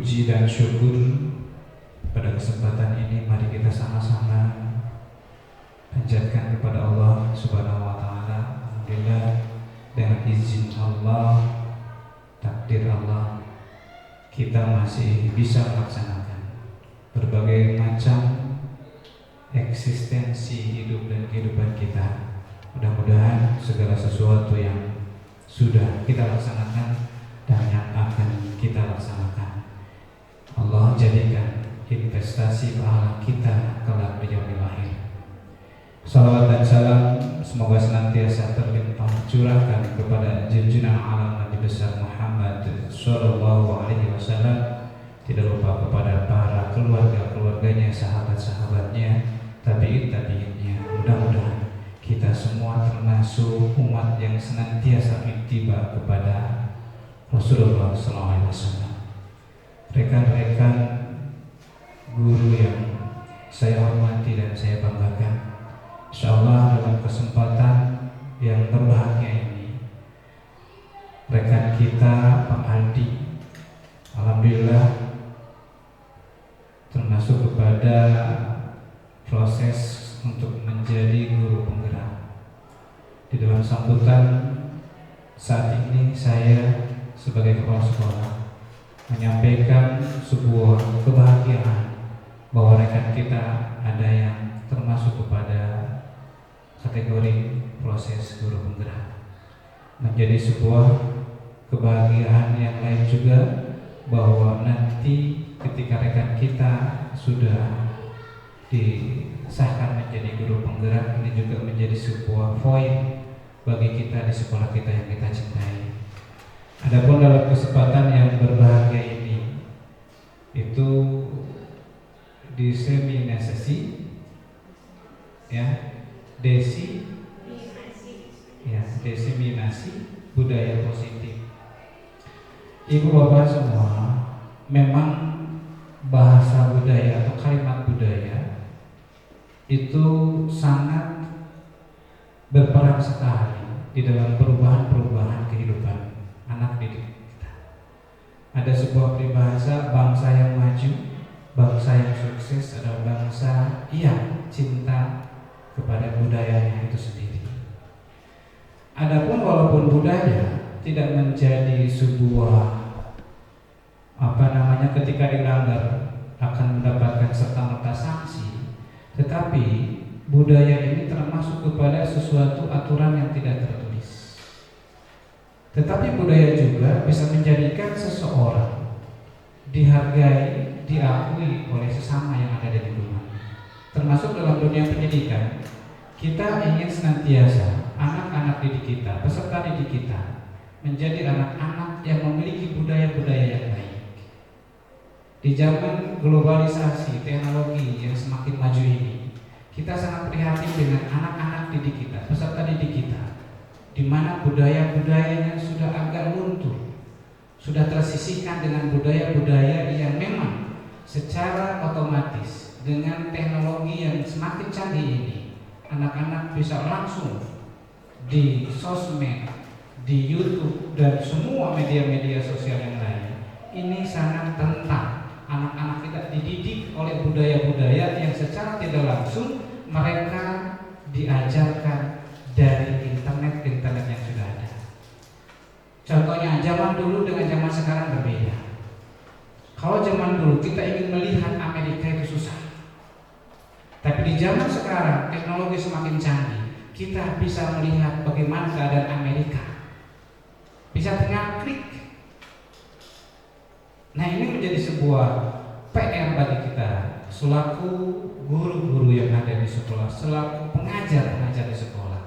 Puji dan syukur pada kesempatan ini mari kita sama-sama panjatkan kepada Allah Subhanahu wa taala. Alhamdulillah, dengan izin Allah, takdir Allah, kita masih bisa melaksanakan berbagai macam eksistensi hidup dan kehidupan kita. Mudah-mudahan segala sesuatu yang sudah kita laksanakan dan yang akan kita laksanakan, Allah jadikan investasi pahala kita kelak di yaumil akhir. Salawat dan salam semoga senantiasa terlimpah curahkan kepada junjungan alam Nabi besar Muhammad Sallallahu Alaihi Wasallam. Tidak lupa kepada para keluarga-keluarganya, sahabat-sahabatnya, tabi'in-tabi'innya. Mudah-mudahan kita semua termasuk umat yang senantiasa ittiba kepada Rasulullah Sallallahu Alaihi Wasallam. Rekan-rekan guru yang saya hormati dan saya banggakan, insyaallah dalam kesempatan yang berbahagia ini, rekan kita Pak Aldi, alhamdulillah termasuk kepada proses untuk menjadi guru penggerak. Di dalam sambutan saat ini saya sebagai kepala sekolah menyampaikan sebuah kebahagiaan bahwa rekan kita ada yang termasuk kepada kategori proses guru penggerak. Menjadi sebuah kebahagiaan yang lain juga bahwa nanti ketika rekan kita sudah disahkan menjadi guru penggerak, ini juga menjadi sebuah poin bagi kita di sekolah kita yang kita cintai. Adapun dalam kesempatan yang berbahagia ini, itu diseminasi, diseminasi budaya positif. Ibu bapak semua, memang bahasa budaya atau kalimat budaya itu sangat berperan sekali di dalam perubahan-perubahan kehidupan anak didik kita. Ada sebuah peribahasa, bangsa yang maju, bangsa yang sukses adalah bangsa yang cinta kepada budayanya itu sendiri. Adapun walaupun budaya tidak menjadi sebuah ketika dilanggar akan mendapatkan serta-merta sanksi, tetapi budaya ini termasuk kepada sesuatu aturan yang tidak tertulis. Tetapi budaya juga bisa menjadikan seseorang dihargai, diakui oleh sesama yang ada di lingkungan. Termasuk dalam dunia pendidikan, kita ingin senantiasa anak-anak didik kita, peserta didik kita, menjadi anak-anak yang memiliki budaya-budaya yang baik. Di zaman globalisasi teknologi yang semakin maju ini, kita sangat prihatin dengan anak-anak didik kita, peserta didik kita, di mana budaya-budayanya sudah agak luntur, sudah tersisihkan dengan budaya-budaya yang memang secara otomatis dengan teknologi yang semakin canggih ini, anak-anak bisa langsung di sosmed, di YouTube dan semua media-media sosial yang lain. Ini sangat tentang anak-anak kita dididik oleh budaya-budaya yang secara tidak langsung mereka diajarkan dari internet yang sudah ada. Contohnya zaman dulu dengan zaman sekarang berbeda. Kalau zaman dulu kita ingin melihat Amerika itu susah, tapi di zaman sekarang teknologi semakin canggih, kita bisa melihat bagaimana keadaan Amerika. Bisa tinggal klik. Nah, ini menjadi sebuah PR bagi kita selaku guru-guru yang ada di sekolah, selaku pengajar-pengajar di sekolah.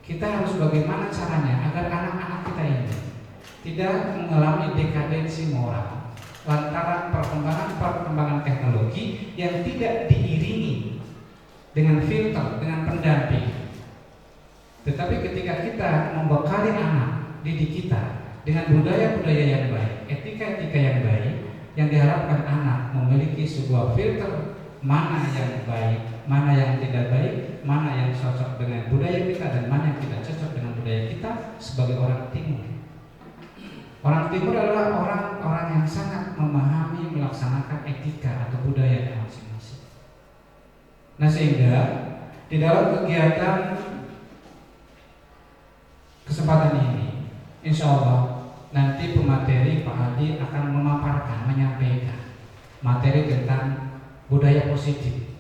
Kita harus bagaimana caranya agar anak-anak kita ini tidak mengalami dekadensi moral lantaran perkembangan teknologi yang tidak diiringi dengan filter, dengan pendamping. Tetapi ketika kita membekali anak didik kita dengan budaya-budaya yang baik, etika-etika yang baik, yang diharapkan anak memiliki sebuah filter mana yang baik, mana yang tidak baik, mana yang cocok dengan budaya kita dan mana yang tidak cocok dengan budaya kita sebagai orang timur. Orang timur adalah orang-orang yang sangat memahami melaksanakan etika atau budaya masing-masing. Nah, sehingga di dalam kegiatan kesempatan ini, insya Allah nanti pemateri Pak Aldi akan memaparkan, menyampaikan materi tentang budaya positif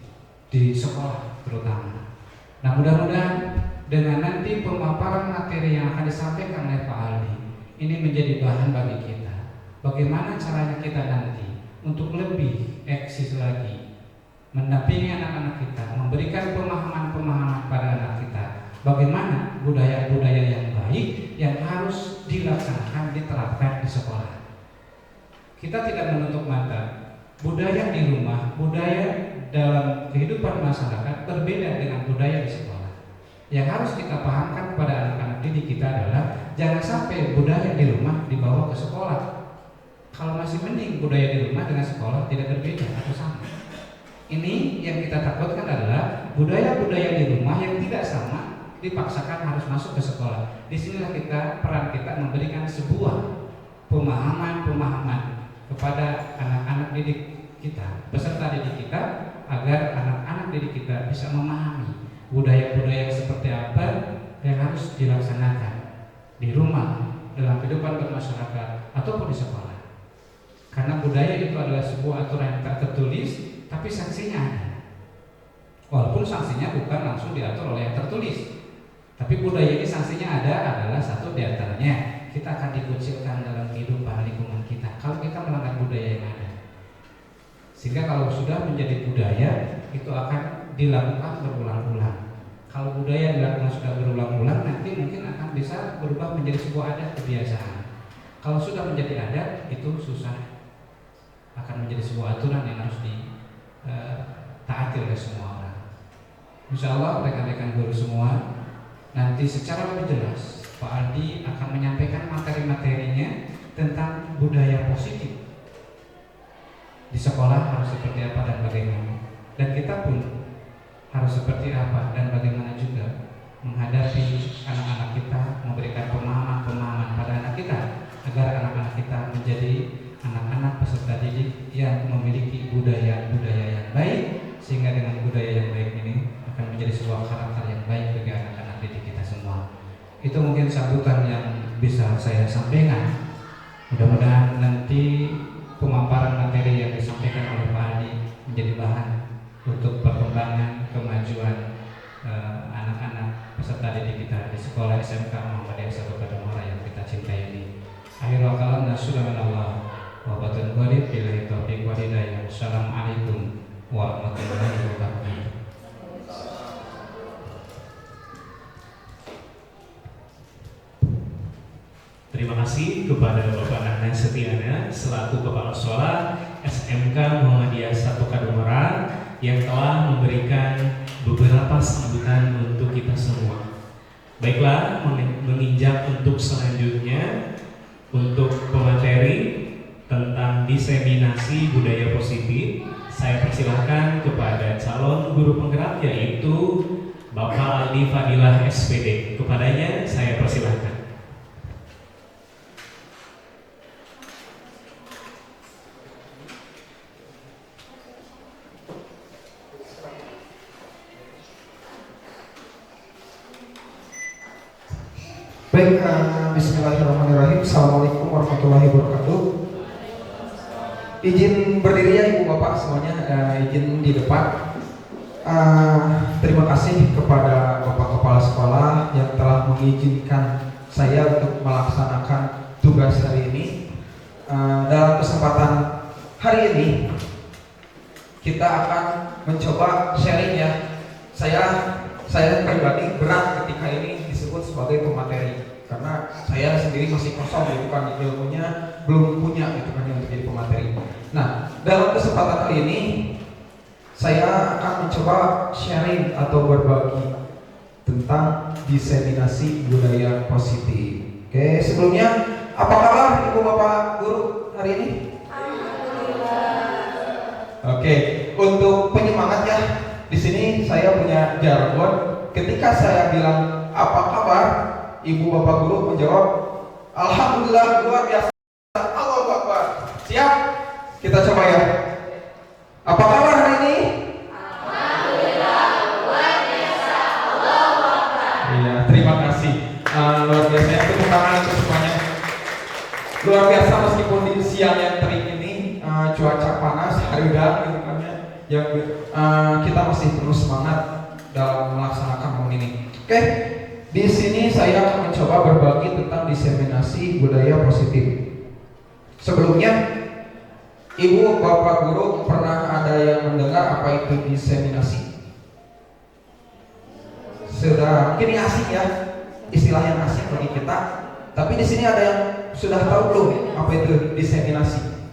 di sekolah terutama. Nah, mudah-mudahan dengan nanti pemaparan materi yang akan disampaikan oleh Pak Aldi ini menjadi bahan bagi kita. Bagaimana caranya kita nanti untuk lebih eksis lagi mendampingi anak-anak kita, memberikan pemahaman-pemahaman pada anak kita. Bagaimana budaya-budaya yang baik yang harus dilaksanakan, diterapkan di sekolah. Kita tidak menutup mata. Budaya di rumah, budaya dalam kehidupan masyarakat berbeda dengan budaya di sekolah. Yang harus kita pahamkan kepada anak-anak didik kita adalah jangan sampai budaya di rumah dibawa ke sekolah. Kalau masih mending budaya di rumah dengan sekolah tidak berbeda atau sama. Ini yang kita takutkan adalah budaya-budaya di rumah yang tidak sama dipaksakan harus masuk ke sekolah. Disinilah peran kita memberikan sebuah pemahaman kepada anak-anak didik kita, peserta didik kita, agar anak-anak didik kita bisa memahami budaya-budaya seperti apa yang harus dilaksanakan di rumah, dalam kehidupan bermasyarakat, ataupun di sekolah. Karena budaya itu adalah sebuah aturan yang tak tertulis, tapi sanksinya ada. Walaupun sanksinya bukan langsung diatur oleh yang tertulis, tapi budaya ini sanksinya adalah satu di antaranya kita akan dikucilkan dalam kehidupan lingkungan kita kalau kita melanggar budaya yang ada. Sehingga kalau sudah menjadi budaya itu akan dilakukan berulang-ulang. Kalau budaya dilakukan sudah berulang-ulang, nanti mungkin akan bisa berubah menjadi sebuah adat kebiasaan. Kalau sudah menjadi adat, itu susah, akan menjadi sebuah aturan yang harus ditaati oleh semua orang. Insya Allah rekan-rekan guru semua, nanti secara lebih jelas Pak Aldi akan menyampaikan materi-materinya tentang budaya positif di sekolah harus seperti apa dan bagaimana, dan kita pun harus seperti apa dan bagaimana juga menghadapi anak-anak kita, memberikan pemahaman-pemahaman pada anak kita agar anak-anak kita menjadi anak-anak peserta didik yang memiliki budaya-budaya yang baik, sehingga dengan budaya yang baik ini akan menjadi sebuah karakter yang baik bagi anak-anak didik kita semua. Itu mungkin sambutan yang bisa saya sampaikan. Mudah-mudahan nanti pemaparan materi yang disampaikan oleh Pak Adi menjadi bahan untuk perkembangan kemajuan anak-anak peserta didik kita di sekolah SMK Muhammadiyah Satu Kadamora yang kita cintai ini. Akhirul kalam nasyudamanallah wa batun gharib billahi taufiq wa hidayah. Assalamualaikum warahmatullahi wabarakatuh. Terima kasih kepada Bapak Nana Setiana selaku Kepala Sekolah SMK Muhammadiyah Satu Kadamora yang telah memberikan beberapa sambutan untuk kita semua. Baiklah, menginjak untuk selanjutnya untuk pemateri tentang diseminasi budaya positif, saya persilahkan kepada calon guru penggerak yaitu Bapak Aldi Fadilah SPD. Kepadanya saya persilahkan. Baik, bismillahirrahmanirrahim. Assalamualaikum warahmatullahi wabarakatuh. Izin berdiri ya Ibu Bapak semuanya, izin di depan. Terima kasih kepada Bapak Kepala Sekolah yang telah mengizinkan saya untuk melaksanakan tugas hari ini. Dalam kesempatan hari ini kita akan mencoba sharing ya. Saya pribadi berat ketika ini disebut sebagai pemateri karena saya sendiri masih kosong gitu kan, ilmunya belum punya gitu kan untuk jadi pemateri. Nah, dalam kesempatan kali ini saya akan mencoba sharing atau berbagi tentang diseminasi budaya positif. Oke, sebelumnya apa kabar Ibu Bapak Guru hari ini? Alhamdulillah. Oke, untuk penyemangat ya, di sini saya punya jargon. Ketika saya bilang apa kabar, Ibu Bapak Guru menjawab, Alhamdulillah luar biasa. Kita coba ya. Apa kabar hari ini? Iya, terima kasih. Luar biasa ya, tepuk tangan untuk semuanya. Luar biasa meskipun di siang yang terik ini cuaca panas, harudan gitu kan ya. Yang kita masih terus semangat dalam melaksanakan momen ini. Oke, di sini saya akan mencoba berbagi tentang diseminasi budaya positif. Sebelumnya, Ibu, Bapak Guru pernah ada yang mendengar apa itu diseminasi? Sudah, mungkin ini asing ya, istilah yang asing bagi kita. Tapi di sini ada yang sudah tahu belum apa itu diseminasi?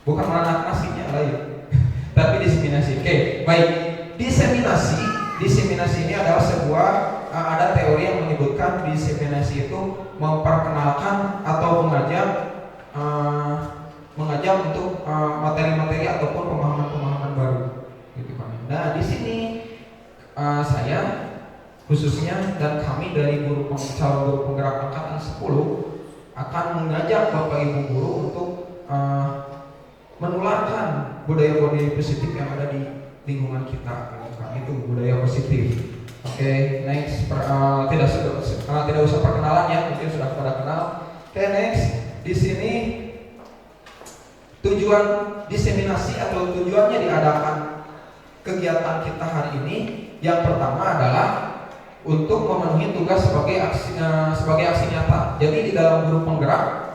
Bukan mana nasinya lain, tapi diseminasi. Oke, baik. Diseminasi ini adalah sebuah ada teori yang menyebutkan diseminasi itu memperkenalkan atau mengajak untuk materi-materi ataupun pemahaman-pemahaman baru, gitu kan. Nah, di sini saya khususnya dan kami dari calon guru penggerak angkatan 10 akan mengajak Bapak Ibu guru untuk menularkan budaya-budaya positif yang ada di lingkungan kita, itu budaya positif. Oke, next. Tidak usah perkenalan ya, mungkin sudah pada kenal. Oke, next. Di sini tujuan diseminasi atau tujuannya diadakan kegiatan kita hari ini, yang pertama adalah untuk memenuhi tugas sebagai aksi nyata. Jadi di dalam guru penggerak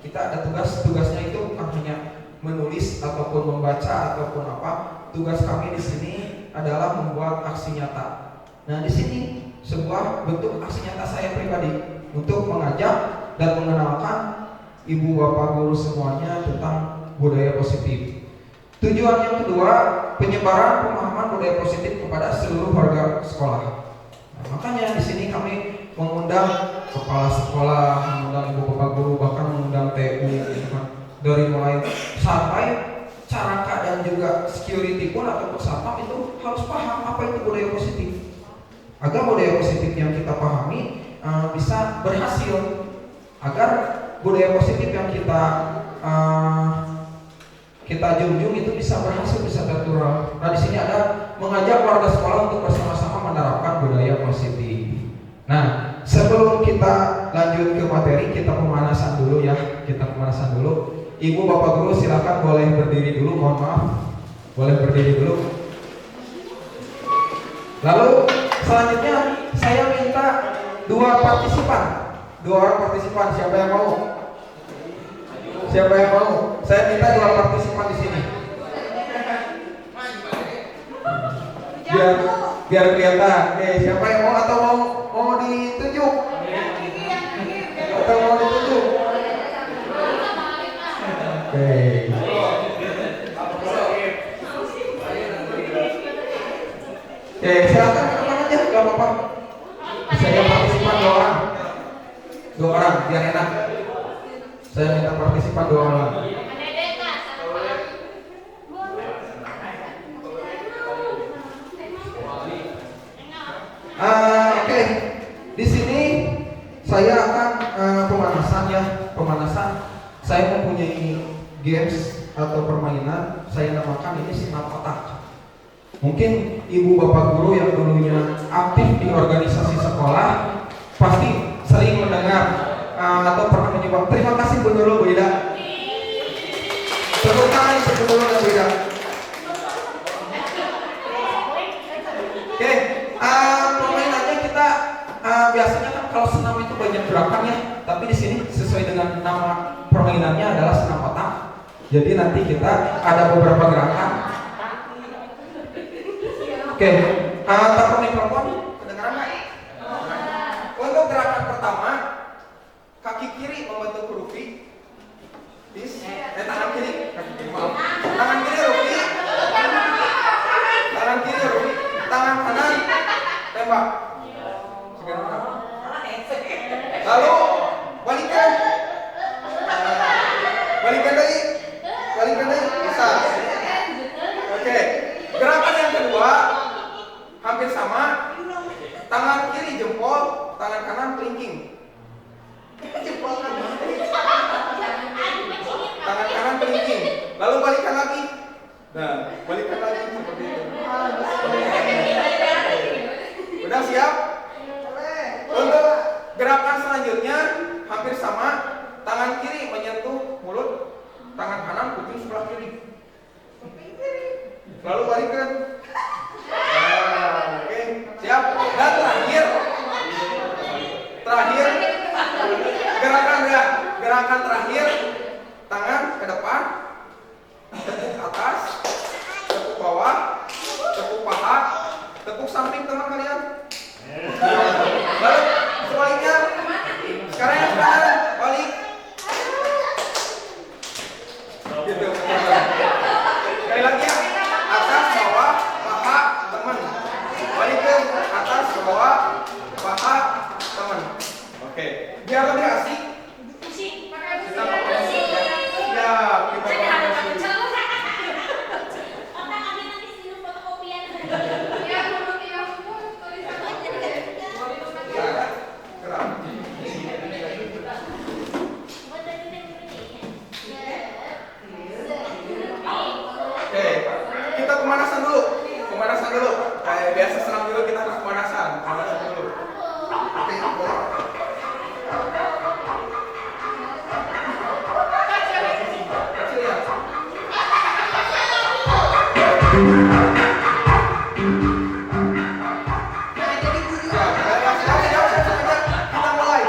kita ada tugasnya itu bukan hanya menulis ataupun membaca ataupun apa. Tugas kami di sini adalah membuat aksi nyata. Nah, di sini sebuah bentuk aksi nyata saya pribadi untuk mengajak dan mengenalkan Ibu Bapak guru semuanya tentang budaya positif. Tujuan yang kedua, penyebaran pemahaman budaya positif kepada seluruh warga sekolah. Nah, makanya di sini kami mengundang kepala sekolah, mengundang Ibu Bapak guru, bahkan mengundang TU, gitu kan. Dari mulai sampai caraka dan juga security pun atau satpam itu harus paham apa itu budaya positif. Agar budaya positif yang kita pahami bisa berhasil, agar budaya positif yang kita junjung itu bisa berhasil, bisa tertular. Nah, di sini ada mengajak warga sekolah untuk bersama-sama menerapkan budaya positif. Nah, sebelum kita lanjut ke materi, kita pemanasan dulu ya. Ibu Bapak guru silakan boleh berdiri dulu, mohon maaf. Boleh berdiri dulu. Lalu selanjutnya saya minta dua orang partisipan. Siapa yang mau? Saya minta dua partisipan di sini. Biar kelihatan. Oke, siapa yang mau atau mau ditunjuk? Atau mau ditunjuk? Oke. Silakan kenalan aja, gak apa-apa. Saya partisipan dua orang biar enak. Saya minta partisipan 2 orang. Oke. Di sini saya akan pemanasan. Saya mempunyai games atau permainan. Saya namakan ini senam otak. Mungkin Ibu Bapak guru yang dulunya aktif di organisasi sekolah pasti sering mendengar atau pernah mencoba. Terima kasih Bu Nurul, Bu Ida. Tepuk tangan untuk Bu Nurul dan Bu Ida. Oke, permainannya kita biasanya kan kalau senam itu banyak gerakan ya, tapi di sini sesuai dengan nama permainannya adalah senam otak. Jadi nanti kita ada beberapa gerakan. Oke, taruh mikrofon, kedengaran nggak? Untuk gerakan pertama, kaki kiri membentuk huruf V. Tangan kiri, tangan kiri huruf V. Tangan kanan tembak. Lalu balikan lagi, bisa. Oke, gerakan yang kedua hampir sama. Tangan kiri jempol, tangan kanan kelingking. Tangan kanan kelingking. Gerakan terakhir, tangan ke depan, tepuk atas, tepuk bawah, tepuk paha, tepuk samping teman kalian. Balik, sebaliknya. Sekarang yang kanan, balik. Gitu. Sekali lagi ya, atas, bawah, paha, teman. Balik ke atas, bawah, paha, teman. Oke, biar lebih asik. Kita pakai musik ya. Siap, kita pakai musik. Oke, kita pemanasan dulu. Kayak biasa senam dulu, kita harus pemanasan dulu. Oke, boleh. Kecil ya. Kita mulai.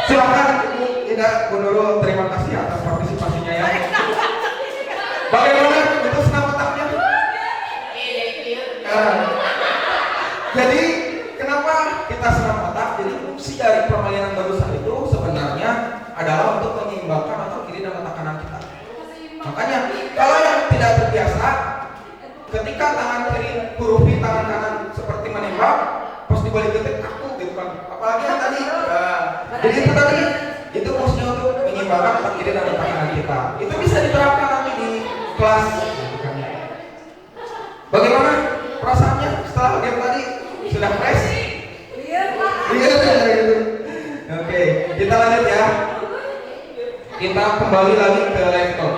Silakan Ibu Ida Gundurul, terima kasih atas partisipasinya ya. Bagaimana itu senam otaknya? Jadi kenapa kita senam otak? Jadi fungsi dari permainan barusan itu sebenarnya adalah untuk menyeimbangkan otot kiri dan otak kanan kita. Makanya kalau yang tidak terbiasa, ketika tangan kiri hurufi tangan kanan seperti menembak, pas dibalik ketik kaku gitu kan. Apalagi yang tadi. Jadi itu tadi, itu fungsinya untuk menyeimbangkan otak kiri dan otak kanan kita. Itu bisa diterapkan nanti di kelas. Bagaimana perasaannya setelah game tadi? Sudah fresh? Iya Pak. Iya gitu. Oke, kita lanjut ya. Kita kembali lagi ke laptop.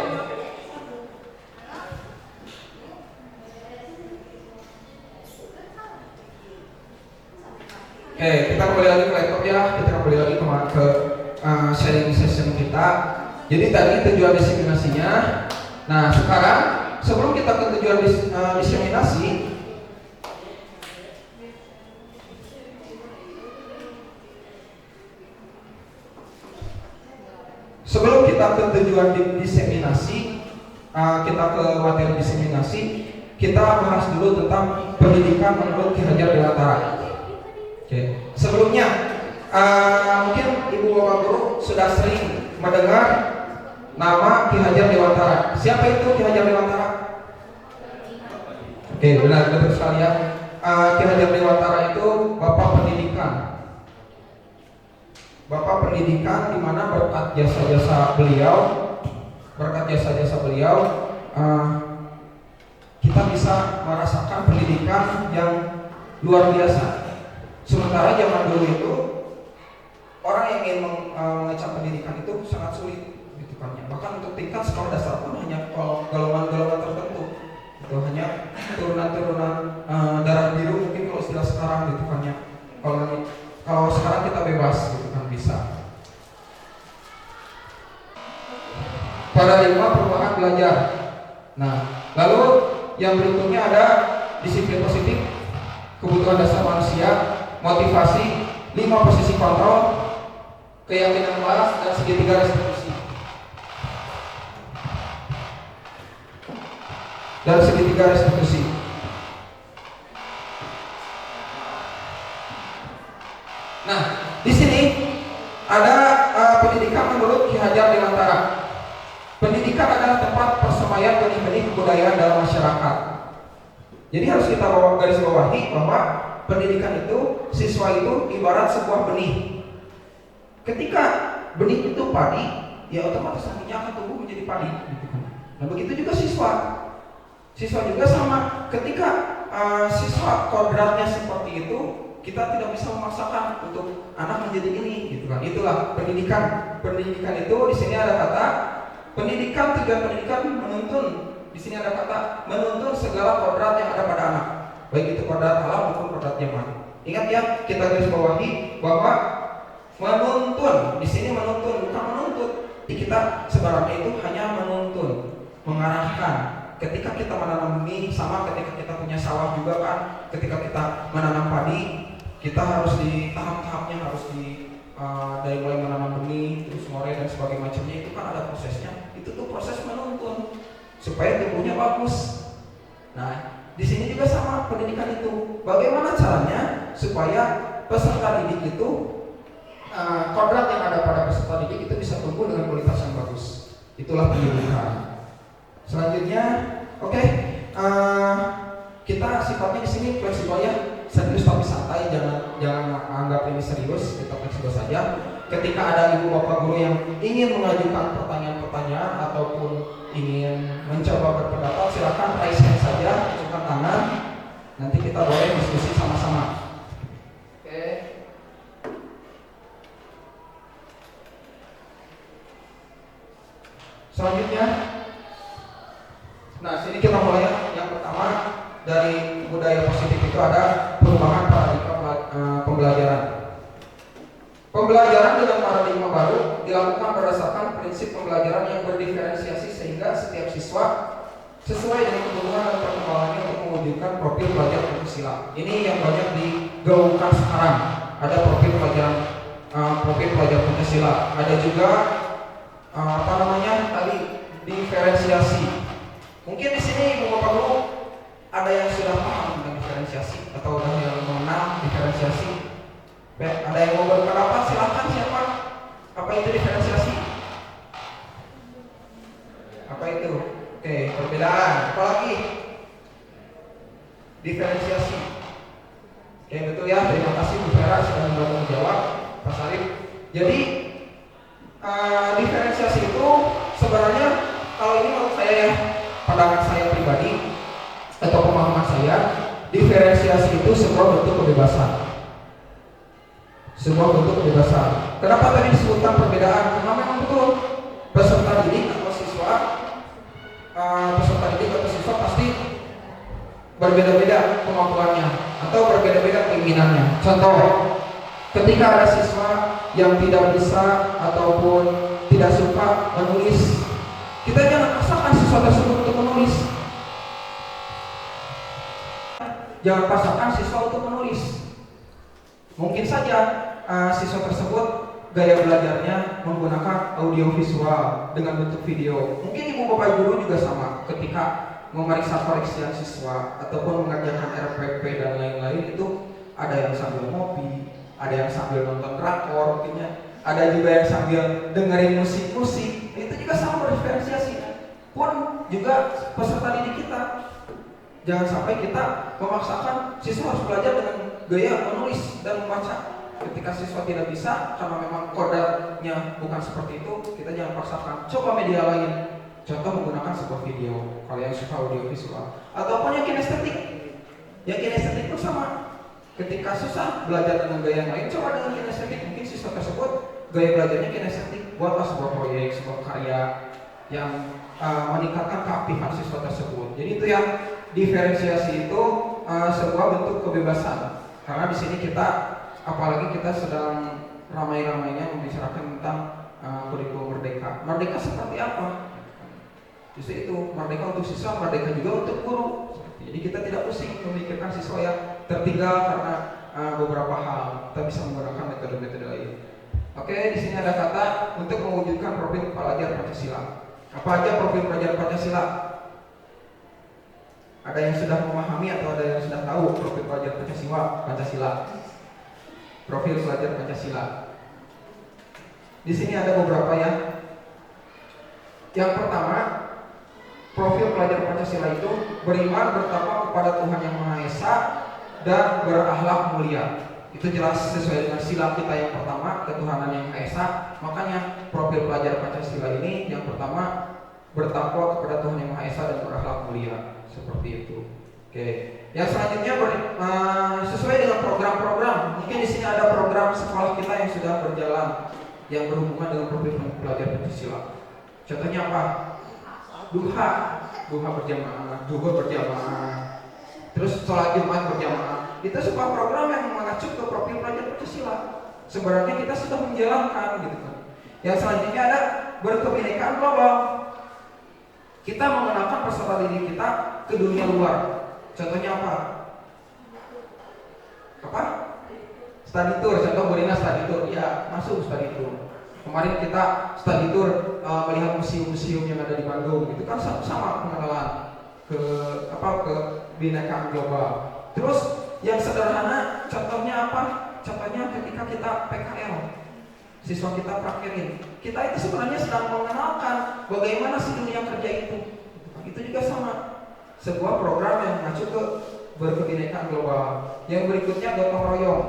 Oke, kita kembali lagi ke laptop ya. Kita kembali lagi ke sharing session kita. Jadi tadi tujuan diseminasinya. Nah, sekarang sebelum kita ke tujuan diseminasi, sebelum kita ke tujuan diseminasi, kita ke materi diseminasi, kita bahas dulu tentang pendidikan menurut Ki Hajar Dewantara. Oke. Sebelumnya, mungkin Ibu Bapak Guru sudah sering mendengar nama Ki Hajar Dewantara. Siapa itu Ki Hajar Dewantara? Oke, benar betul sekali ya. Ki Hajar Dewantara itu Bapak Pendidikan. Bapak Pendidikan, di mana berkat jasa-jasa beliau, kita bisa merasakan pendidikan yang luar biasa. Sementara zaman dulu itu orang yang ingin mengecap pendidikan itu sangat sulit, gitu kan ya. Bahkan untuk tingkat sekolah dasar pun hanya golongan-golongan tertentu. Itu hanya turunan-turunan darah biru mungkin kalau istilah sekarang, gitu kan ya. Kalau sekarang kita bebas, gitu kan, bisa. Paradigma perubahan belajar. Nah, lalu yang berikutnya ada disiplin positif, kebutuhan dasar manusia, motivasi, 5 posisi kontrol, keyakinan waras, dan segitiga restitusi. Nah, di sini ada pendidikan menurut Ki Hajar Dewantara. Pendidikan adalah tempat persemaian benih-benih kebudayaan dalam masyarakat. Jadi harus kita garis bawahi bahwa pendidikan itu, siswa itu ibarat sebuah benih. Ketika benih itu padi, ya otomatis nantinya akan tumbuh menjadi padi. Nah begitu juga siswa. Siswa juga sama. Ketika siswa kodratnya seperti itu, kita tidak bisa memaksakan untuk anak menjadi ini, gitu kan? Itulah pendidikan. Pendidikan itu di sini ada kata pendidikan, tujuan pendidikan menuntun. Di sini ada kata menuntun segala kodrat yang ada pada anak, baik itu kodrat alam maupun kodrat zaman. Ingat ya, kita garis bawahi bahwa menuntun di sini menuntun bukan menuntut. Di kita sebenarnya itu hanya menuntun, mengarahkan. Ketika kita menanam benih, sama ketika kita punya sawah juga kan. Ketika kita menanam padi, kita harus di tahap-tahapnya, harus dari mulai menanam benih, terus ngore dan sebagainya macamnya, itu kan ada prosesnya. Itu tuh proses menuntun supaya tumbuhnya bagus. Nah, di sini juga sama pendidikan itu. Bagaimana caranya supaya peserta didik itu kodrat yang ada pada peserta didik itu bisa tumbuh dengan kualitas yang bagus. Itulah pendidikan. Selanjutnya, oke, kita sifatnya di sini fleksibel ya, serius tapi santai, jangan anggap ini serius, kita fleksibel saja. Ketika ada ibu bapak guru yang ingin mengajukan pertanyaan-pertanyaan ataupun ingin mencoba berpendapat, silakan raise hand saja, angkat tangan, nanti kita boleh diskusi sama-sama. Oke. Selanjutnya, nah sini kita mulai yang pertama dari budaya positif itu ada perubahan paradigma pembelajaran. Pembelajaran dengan paradigma baru dilakukan berdasarkan prinsip pembelajaran yang berdiferensiasi sehingga setiap siswa sesuai dengan kebutuhan dan perkembangannya untuk mewujudkan profil pelajar Pancasila. Ini yang banyak digaungkan sekarang. Ada profil pelajar Pancasila. Ada juga tadi diferensiasi. Mungkin di sini Bapak Guru ada yang sudah paham tentang diferensiasi atau ada yang mengenal diferensiasi. Ada yang mau berpendapat, silakan siapa? Apa itu diferensiasi? Apa itu? Oke, perbedaan. Apalagi? Diferensiasi. Oke, betul ya. Terima kasih Bu Vera sudah membantu menjawab. Pak Sarif. Jadi diferensiasi itu sebenarnya kalau ini menurut saya ya, pandangan saya pribadi atau pemahaman saya, diferensiasi itu sebuah bentuk kebebasan. Sebuah bentuk kebebasan. Kenapa tadi disebutkan perbedaan? Karena memang betul peserta didik atau siswa pasti berbeda-beda kemampuannya atau berbeda-beda keinginannya. Contoh, ketika ada siswa yang tidak bisa ataupun tidak suka menulis, kita jangan paksakan siswa tersebut untuk menulis. Jangan paksakan siswa untuk menulis. Mungkin saja siswa tersebut gaya belajarnya menggunakan audio visual dengan bentuk video. Mungkin ibu bapak guru juga sama, ketika memeriksa koreksian siswa ataupun mengerjakan RPP dan lain-lain, itu ada yang sambil ngopi, ada yang sambil nonton drakor, ada juga yang sambil dengerin musik-musik. Itu juga sama berdiferensiasi. Pun juga peserta didik kita, jangan sampai kita memaksakan siswa harus belajar dengan gaya menulis dan membaca. Ketika siswa tidak bisa karena memang kodratnya bukan seperti itu, kita jangan paksakan. Coba media lain, contoh menggunakan sebuah video kalau yang suka audio visual, ataupun yang kinestetik. Yang kinestetik itu sama. Ketika susah belajar dengan gaya yang lain, coba dengan kinestetik. Mungkin siswa tersebut gaya belajarnya kinestetik. Buatlah sebuah proyek, sebuah karya yang meningkatkan keaktifan siswa tersebut. Jadi itu yang diferensiasi itu sebuah bentuk kebebasan. Karena di sini kita, apalagi kita sedang ramai-ramainya membicarakan tentang kurikulum merdeka. Merdeka seperti apa? Justru itu, merdeka untuk siswa, merdeka juga untuk guru. Jadi kita tidak pusing memikirkan siswa yang tertinggal karena beberapa hal. Kita bisa menggunakan metode-metode lain. Oke, di sini ada kata untuk mewujudkan profil pelajar Pancasila. Apa aja profil pelajar Pancasila? Ada yang sudah memahami atau ada yang sudah tahu profil pelajar Pancasila? profil pelajar Pancasila. Di sini ada beberapa ya. Yang pertama, profil pelajar Pancasila itu beriman bertakwa kepada Tuhan Yang Maha Esa dan berakhlak mulia. Itu jelas sesuai dengan sila kita yang pertama, ketuhanan Yang Maha Esa. Makanya profil pelajar Pancasila ini yang pertama bertakwa kepada Tuhan Yang Maha Esa dan berakhlak mulia. Seperti itu. Oke. Yang selanjutnya sesuai dengan program-program. Mungkin di sini ada program sekolah kita yang sudah berjalan yang berhubungan dengan profil pelajar Pancasila. Contohnya apa? Duha berjamaah. Terus sholat Jumat berjamaah. Itu sebuah program yang mengacu ke profil pelajar Pancasila. Sebenarnya kita sudah menjalankan gitu kan. Yang selanjutnya ada berkebinekaan global. Kita mengenalkan peserta didik kita ke dunia luar. Contohnya apa? Study tour, contoh Borina study tour. Ya, masuk study tour. Kemarin kita study tour melihat museum-museum yang ada di Bandung. Itu kan sama pengenalan ke kebinekaan global. Terus yang sederhana, contohnya apa? Contohnya ketika kita PKL, siswa kita praktekin. Kita itu sebenarnya sedang mengenalkan bagaimana sih dunia kerja itu. Itu juga sama. Sebuah program yang mengacu ke berkebinekaan global. Yang berikutnya gotong royong.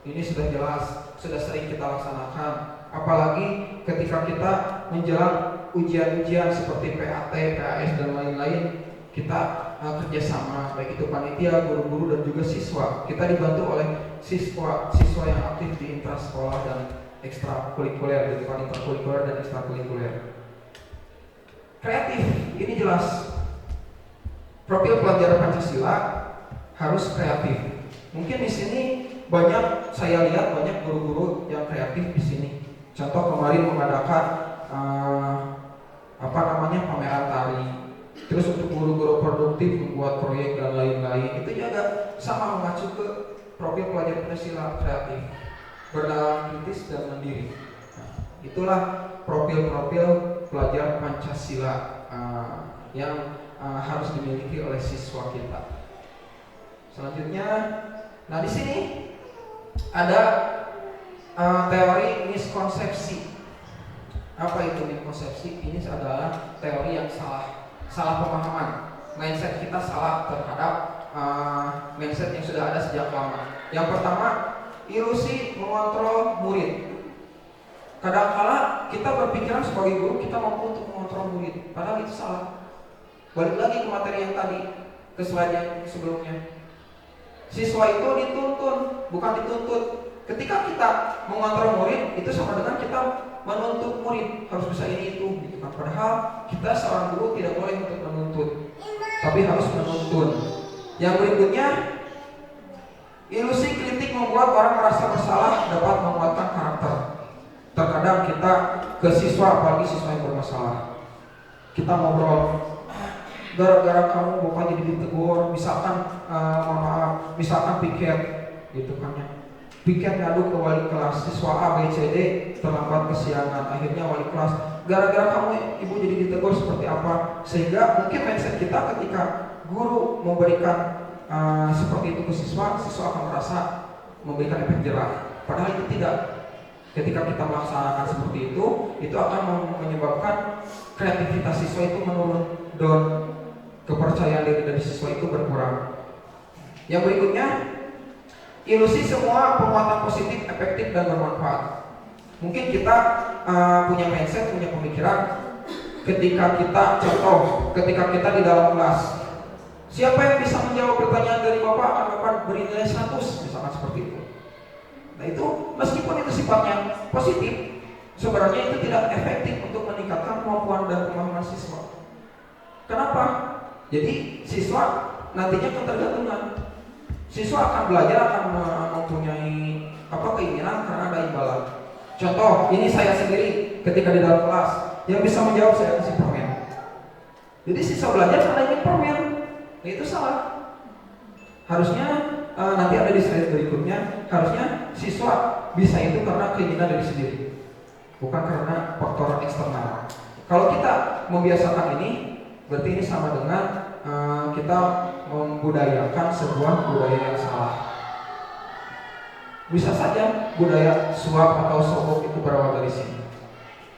Ini sudah jelas, sudah sering kita laksanakan. Apalagi ketika kita menjelang ujian-ujian seperti PAT, PAS dan lain-lain, kita kerjasama, baik itu panitia, guru-guru dan juga siswa. Kita dibantu oleh siswa yang aktif di intrasekolah dan ekstrakurikuler, di interkurikuler dan ekstrakurikuler. Kreatif, ini jelas. Profil pelajar Pancasila harus kreatif. Mungkin di sini saya lihat banyak guru-guru yang kreatif di sini. Contoh kemarin mengadakan pameran tari. Terus untuk guru-guru produktif membuat proyek dan lain-lain. Itu juga sama mengacu ke profil pelajar Pancasila, kreatif, bernalar kritis dan mandiri. Itulah profil-profil pelajar Pancasila yang harus dimiliki oleh siswa kita. Selanjutnya, di sini ada teori miskonsepsi. Apa itu miskonsepsi? Ini adalah teori yang salah pemahaman. Mindset kita salah terhadap mindset yang sudah ada sejak lama. Yang pertama, ilusi mengontrol murid. Kadang-kala kita berpikiran sebagai guru kita mampu untuk mengontrol murid, padahal itu salah. Balik lagi ke materi yang tadi, ke slide yang sebelumnya. Siswa itu dituntun, bukan dituntut. Ketika kita mengontrol murid, itu sama dengan kita menuntut murid harus bisa ini itu, gitu kan. Padahal kita seorang guru tidak boleh untuk menuntut, tapi harus menuntun. Yang berikutnya, ilusi kritik membuat orang merasa bersalah dapat menguatkan karakter. Terkadang kita ke siswa, apalagi siswa yang bermasalah, kita ngobrol, gara-gara kamu bukan jadi ditegur, misalkan misalkan piket gitu kan ya. Piket ngadu ke wali kelas, siswa A, B, C, D terlambat kesiangan, akhirnya wali kelas, gara-gara kamu ibu jadi ditegur seperti apa. Sehingga mungkin mindset kita ketika guru memberikan seperti itu ke siswa akan merasa memberikan efek jerah. Padahal itu tidak. Ketika kita melaksanakan seperti itu akan menyebabkan kreativitas siswa itu menurun dan kepercayaan diri dari siswa itu berkurang. Yang berikutnya, ilusi semua penguatan positif, efektif dan bermanfaat. Mungkin kita punya mindset, punya pemikiran ketika kita di dalam kelas, siapa yang bisa menjawab pertanyaan dari Bapak akan Bapak beri nilai 100, misalkan seperti itu. Nah itu meskipun itu sifatnya positif, sebenarnya itu tidak efektif untuk meningkatkan kemampuan dan pemahaman siswa. Kenapa? Jadi siswa nantinya ketergantungan. Siswa akan belajar, akan mempunyai keinginan karena ada imbalan. Contoh, ini saya sendiri ketika di dalam kelas, yang bisa menjawab saya kasih permen. Jadi siswa belajar karena ingin permen. Nah itu salah. Harusnya nanti ada di slide berikutnya, harusnya siswa bisa itu karena keinginan dari sendiri, bukan karena faktor eksternal. Kalau kita membiasakan ini, berarti ini sama dengan kita membudayakan sebuah budaya yang salah. Bisa saja budaya suap atau sogok itu berawal dari sini.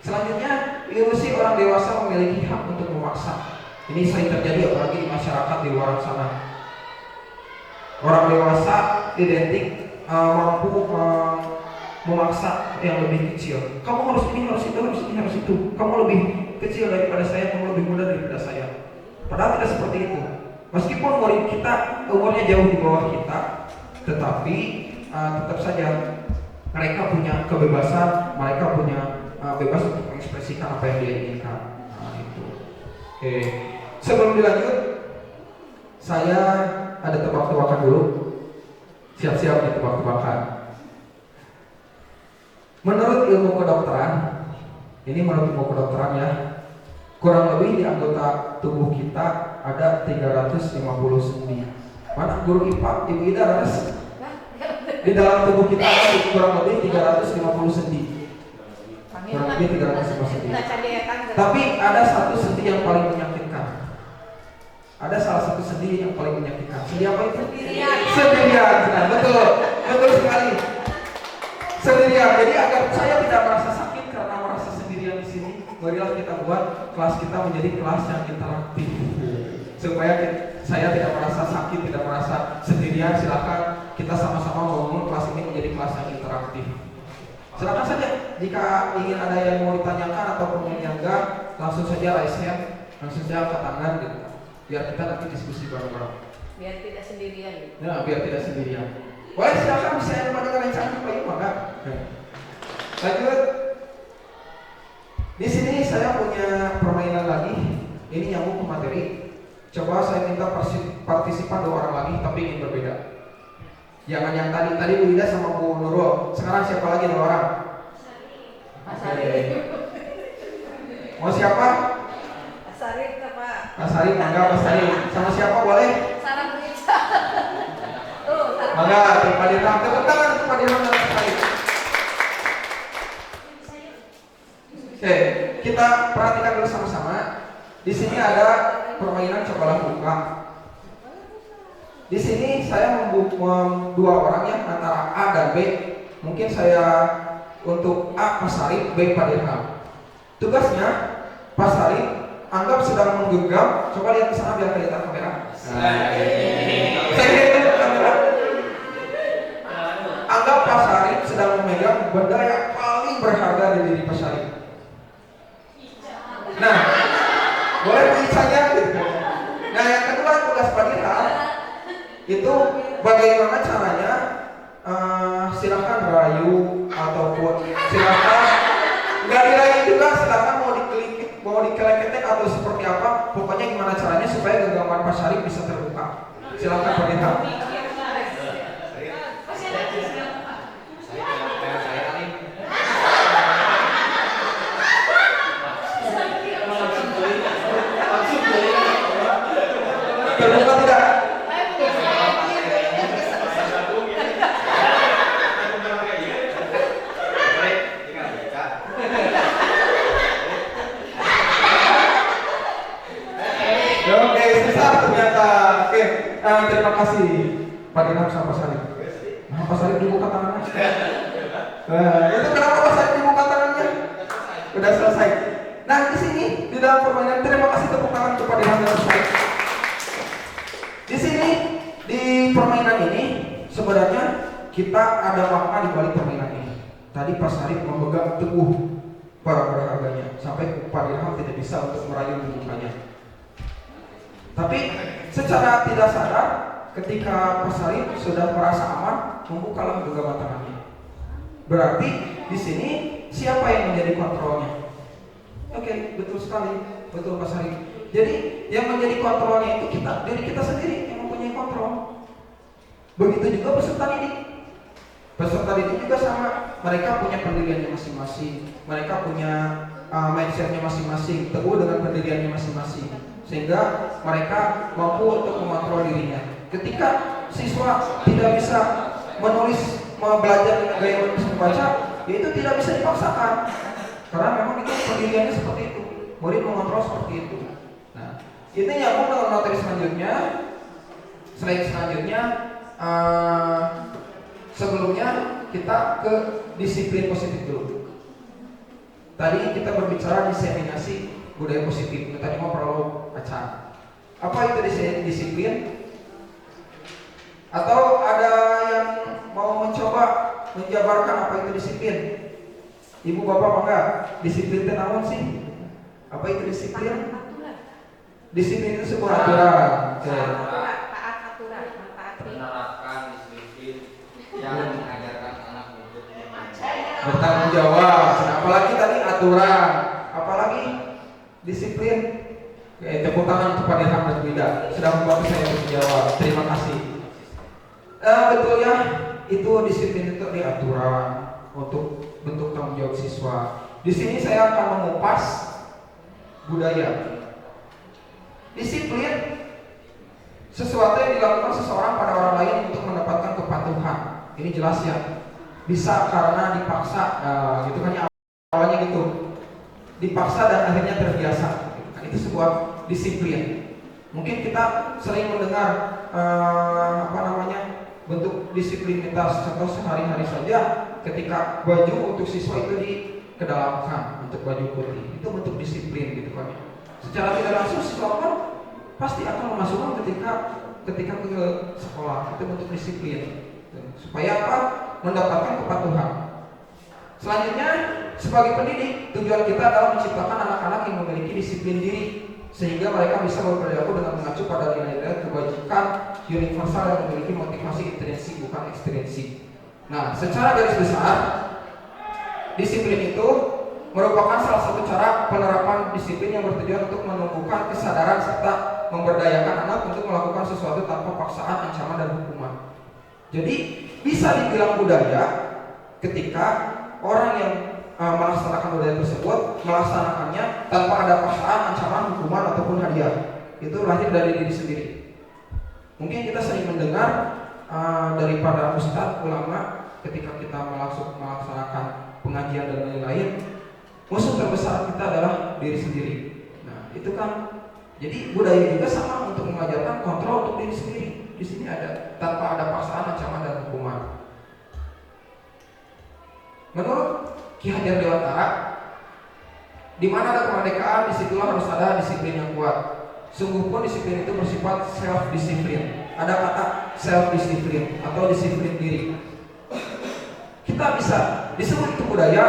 Selanjutnya, ilusi orang dewasa memiliki hak untuk memaksa. Ini sering terjadi apalagi di masyarakat di luar sana. Orang dewasa identik mampu memaksa yang lebih kecil. Kamu harus ini, harus itu, harus ini, harus itu. Kamu lebih kecil daripada saya, kamu lebih muda daripada saya. Padahal tidak seperti itu. Meskipun murid kita umurnya jauh di bawah kita, tetapi tetap saja mereka punya kebebasan, mereka punya bebas untuk mengekspresikan apa yang dia inginkan. Nah, itu. Oke. Sebelum dilanjut, saya ada tebak-tebakan dulu. Siap-siap nih tebak-tebakan. Menurut ilmu kedokteran, ini menurut ilmu kedokteran ya, kurang lebih di anggota tubuh kita ada 350 sendi. Mana guru IPA, Ibu Ida harus? Di dalam tubuh kita ada kurang lebih 350 sendi. Kurang lebih 350 sendi. Tapi ada satu sendi yang paling menyakitkan. Ada salah satu sendi yang paling menyakitkan. Sendi apa itu? Sendirian. Nah, betul sekali. Sendirian. Jadi agar saya tidak merasa sakit karena merasa sendirian di sini, marilah kita buat kelas kita menjadi kelas yang interaktif. Supaya saya tidak merasa sakit, tidak merasa sendirian. Silakan kita sama-sama membangun kelas ini menjadi kelas yang interaktif. Silakan saja jika ingin ada yang mau ditanyakan atau yang enggak, langsung saja raise hand, langsung saja angkat tangan gitu. Biar kita nanti diskusi bareng-bareng. Biar tidak sendirian. Nah, biar tidak sendirian. Boleh silakan bisa yang dengan yang cantik Pak Ibu, maka. Lanjut. Di sini saya punya permainan lagi. Ini nyambung ke materi. Coba saya minta partisipan 2 orang lagi, tapi ingin berbeda. Jangan yang tadi Bu Ida sama Bu Nurul. Sekarang siapa lagi 2 orang? Mas Arif. Mau siapa? Mas Arif Pak. Mas Arif, mangga Mas Arif. Sama siapa boleh? Sarang Risa. Tuh, sarang. Mangga, Pak Dirham. Tepuk tangan untuk Pak Dirham dan Mas Arif. Oke, kita perhatikan dulu sama-sama. Di sini ada permainan cobalah buka. Di sini saya membuat 2 orang ya, antara A dan B. Mungkin saya untuk A Mas Arif, B Pak Dirham. Tugasnya Pak Arif anggap sedang menggenggam. Coba lihat ke sana biar kelihatan kamera. Anggap Pak Arif sedang memegang benda yang paling berharga di diri Pak Arif. Nah, boleh bicaranya gitu. Nah, yang kedua tugas Pak Dirham itu bagaimana caranya silakan rayu ataupun silakan nggak dirayu juga, silakan mau dikeleketek atau seperti apa, pokoknya gimana caranya supaya genggaman Pak Syarif bisa terbuka. Silakan Pak Dirham. Terbuka tidak? Oke, susah ternyata. Oke, terima kasih Pak Dirham sama Pak Sarif. Nah, Pak Sarif dibuka tangannya. Itu kenapa Pak Sarif dibuka tangannya? Udah selesai. Nah, di sini di dalam permainan, terima kasih tepuk tangan untuk Pak Dirham dan Pak Sarif. Di sini di permainan ini sebenarnya kita ada makna di balik permainan ini. Tadi Pak Sarif memegang teguh barang berharganya sampai Pak Dirham tidak bisa untuk merayu membukanya. Tapi secara tidak sadar ketika Pak Sarif sudah merasa aman, membukalah genggaman tangannya. Berarti di sini siapa yang menjadi kontrolnya? Oke, betul sekali, betul Pak Sarif. Jadi yang menjadi kontrolnya itu kita, diri kita sendiri yang mempunyai kontrol. Begitu juga peserta didik. Peserta didik juga sama, mereka punya pendiriannya masing-masing, mereka punya mindsetnya masing-masing, teguh dengan pendiriannya masing-masing, sehingga mereka mampu untuk mengontrol dirinya. Ketika siswa tidak bisa menulis, belajar dengan gaya menulis membaca, ya itu tidak bisa dipaksakan, karena memang itu pendiriannya seperti itu, murid mengontrol seperti itu. Nah, ini nyambung dengan materi selanjutnya. Slide selanjutnya, sebelumnya kita ke disiplin positif dulu. Tadi kita berbicara diseminasi budaya positif. Tadi mau perlu acara. Apa itu disiplin? Atau ada yang mau mencoba menjabarkan apa itu disiplin? Ibu bapak apa enggak? Disiplin itu naon sih? Apa itu disiplin? Disiplin itu sebuah aturan. Taat aturan, mentaati. Menerapkan disiplin yang mengajarkan anak untuk Bertanggung jawab. Apalagi tadi aturan. Apalagi disiplin. Tepuk tangan untuk Pak Dirham dan Bu Ida sudah membantu saya untuk menjawab. Terima kasih. Betul ya, itu disiplin itu di aturan untuk bentuk tanggung jawab siswa. Di sini saya akan mengupas budaya. Disiplin sesuatu yang dilakukan seseorang pada orang lain untuk mendapatkan kepatuhan. Ini jelas ya. Bisa karena dipaksa, gitu kan ya, awalnya gitu. Dipaksa dan akhirnya terbiasa. Itu sebuah disiplin. Mungkin kita sering mendengar bentuk disiplinitas. Contoh sehari-hari saja ketika baju untuk siswa itu dikedalamkan untuk baju putih. Itu bentuk disiplin gitu kan. Secara tidak langsung siswa kan pasti akan memasukkan ketika ke sekolah. Itu bentuk disiplin. Supaya apa? Mendapatkan kepatuhan. Selanjutnya, sebagai pendidik, tujuan kita adalah menciptakan anak-anak yang memiliki disiplin diri sehingga mereka bisa berperilaku dengan mengacu pada nilai-nilai kebajikan universal yang memiliki motivasi intrinsi bukan ekstrinsi. Nah, secara garis besar, disiplin itu merupakan salah satu cara penerapan disiplin yang bertujuan untuk menumbuhkan kesadaran serta memberdayakan anak untuk melakukan sesuatu tanpa paksaan, ancaman, dan hukuman. Jadi bisa dibilang budaya ketika orang yang melaksanakan budaya tersebut melaksanakannya tanpa ada paksaan, ancaman, hukuman, ataupun hadiah. Itu lahir dari diri sendiri. Mungkin kita sering mendengar daripada ustadz, ulama, ketika kita melaksanakan pengajian dan lain-lain, musuh terbesar kita adalah diri sendiri. Nah, itu kan jadi budaya juga sama untuk mengajarkan kontrol untuk diri sendiri. Di sini ada tanpa ada paksaan, ancaman, dan hukuman. Menurut Ki Hajar Dewantara, di mana ada kemerdekaan, disitulah harus ada disiplin yang kuat. Sungguh pun disiplin itu bersifat self disiplin. Ada kata self disiplin atau disiplin diri. Kita bisa disebut itu budaya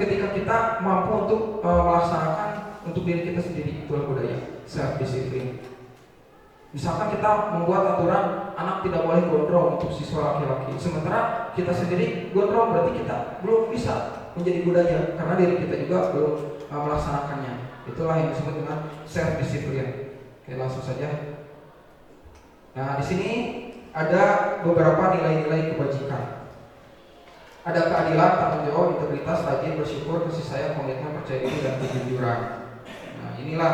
ketika kita mampu untuk melaksanakan untuk diri kita sendiri. Itulah budaya self disiplin. Misalkan kita membuat aturan anak tidak boleh gondrong untuk siswa laki-laki, sementara kita sendiri gondrong, berarti kita belum bisa menjadi budaya karena diri kita juga belum melaksanakannya. Itulah yang disebut dengan self disiplin. Oke, langsung saja. Nah, di sini ada beberapa nilai-nilai kebajikan. Ada keadilan, tanggung jawab, integritas, rajin, bersyukur, kasih sayang, komitmen, percaya diri, dan kejujuran. Nah, inilah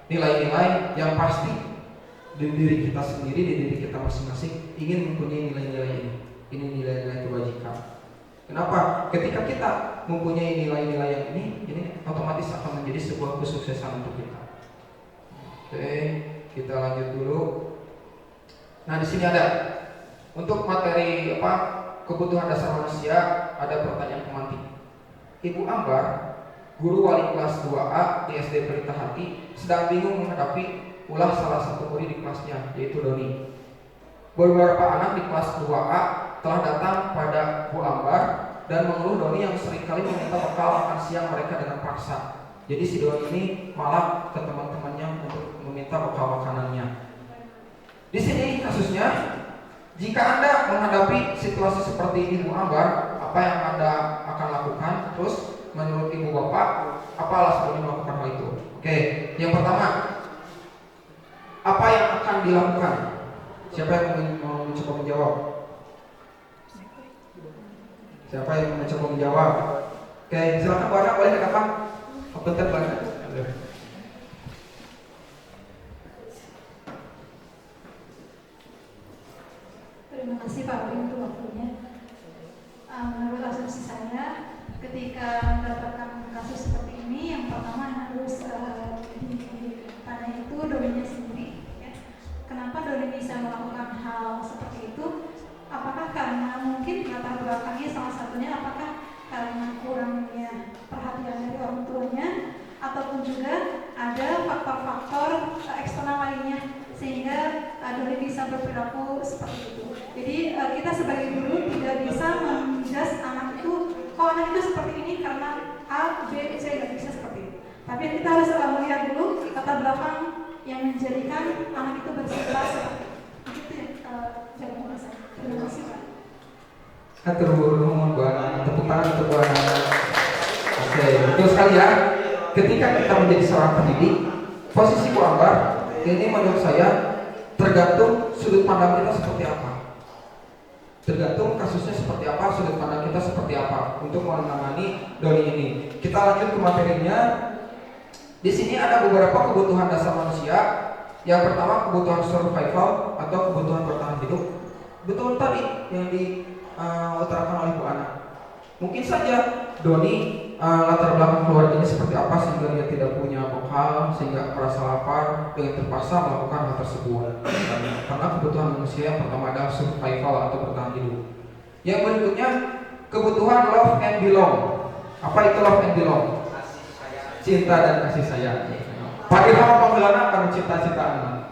nilai-nilai yang pasti di diri kita sendiri, di diri kita masing-masing ingin mempunyai nilai-nilai ini. Ini nilai-nilai kebajikan. Kenapa? Ketika kita mempunyai nilai-nilai yang ini otomatis akan menjadi sebuah kesuksesan untuk kita. Oke, kita lanjut dulu. Nah, di sini ada untuk materi kebutuhan dasar manusia, ada pertanyaan pemantik. Ibu Ambar, guru wali kelas 2A di SD Pelita Hati, sedang bingung menghadapi ulah salah satu murid di kelasnya, yaitu Doni. Beberapa anak di kelas 2A telah datang pada Bu Ambar dan mengeluh Doni yang seringkali meminta bekal makan siang mereka dengan paksa. Jadi si Doni ini malah ke teman-temannya untuk meminta bekal makanannya. Di sini kasusnya, jika Anda menghadapi situasi seperti Ibu Ambar, apa yang Anda akan lakukan? Terus menurut Ibu Bapak, apa alasan Doni melakukan hal itu? Oke, yang pertama, apa yang akan dilakukan? Siapa yang mau mencoba menjawab? Siapa yang mencoba menjawab? Oke, silakan Bu Ana, boleh ke depan. Bentar banget. Terima kasih Pak Wim untuk waktunya. Menurut asumsi saya, ketika mendapatkan kasus seperti ini, yang pertama harus ditanya itu Doninya sendiri. Ya. Kenapa Doni bisa melakukan hal seperti itu? Apakah karena mungkin latar satunya apakah karena kurangnya perhatian dari orang tuanya ataupun juga ada faktor-faktor eksternal lainnya sehingga Doni bisa berperilaku seperti itu. Jadi kita sebagai guru tidak bisa menjudge anak itu, kok anak itu seperti ini karena A, B, C, nggak bisa seperti itu. Tapi kita harus melihat dulu latar belakang yang menjadikan anak itu bersifat seperti itu. Itu jawaban saya. Terima kasih Pak. Atur nuhun buat tepuk tangan untuk buat. Oke, betul sekali ya. Ketika kita menjadi seorang pendidik, posisi Bu Ambar ini menurut saya tergantung sudut pandang kita seperti apa. Tergantung kasusnya seperti apa, sudut pandang kita seperti apa untuk menangani Doni ini. Kita lanjut ke materinya. Di sini ada beberapa kebutuhan dasar manusia. Yang pertama kebutuhan survival atau kebutuhan bertahan hidup. Betul tadi yang diutarakan oleh Bu Ana. Mungkin saja Doni latar belakang keluarganya seperti apa sehingga dia tidak punya bekal, sehingga merasa lapar dengan terpaksa melakukan hal tersebut. Karena kebutuhan manusia yang pertama adalah survival atau bertahan hidup. Yang berikutnya kebutuhan love and belong. Apa itu love and belong? Cinta dan kasih sayang. Pak Ilham panggilannya akan cinta-cintaan.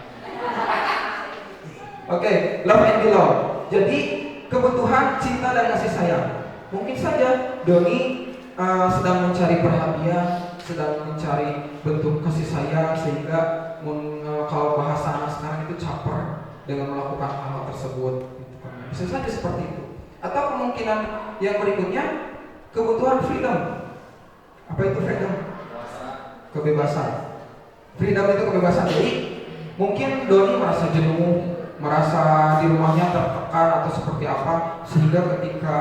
Oke, love and belong. Jadi kebutuhan cinta dan kasih sayang. Mungkin saja Doni sedang mencari perhatian, sedang mencari bentuk kasih sayang sehingga kalau bahasa anak sekarang itu caper dengan melakukan hal tersebut. Bisa saja seperti itu. Atau kemungkinan yang berikutnya kebutuhan freedom. Apa itu freedom? Kebebasan. Freedom itu kebebasan. Jadi mungkin Doni merasa jenuh, merasa di rumahnya tertekan atau seperti apa, sehingga ketika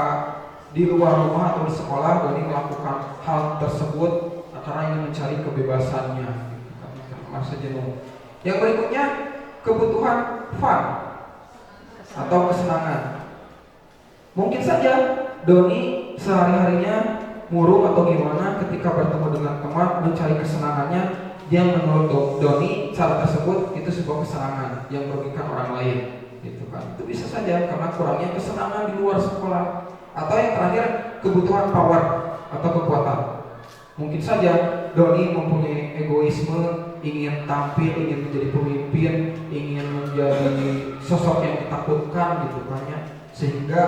di luar rumah atau di sekolah Doni melakukan hal tersebut karena ingin mencari kebebasannya, merasa jenuh. Yang berikutnya kebutuhan fun atau kesenangan. Mungkin saja Doni sehari-harinya murung atau gimana, ketika bertemu dengan teman mencari kesenangannya, dia menurut Doni cara tersebut itu sebuah kesenangan yang merugikan orang lain, gitu kan. Itu bisa saja karena kurangnya kesenangan di luar sekolah. Atau yang terakhir kebutuhan power atau kekuatan. Mungkin saja Doni mempunyai egoisme, ingin tampil, ingin menjadi pemimpin, ingin menjadi sosok yang ditakutkan gitu kan ya, sehingga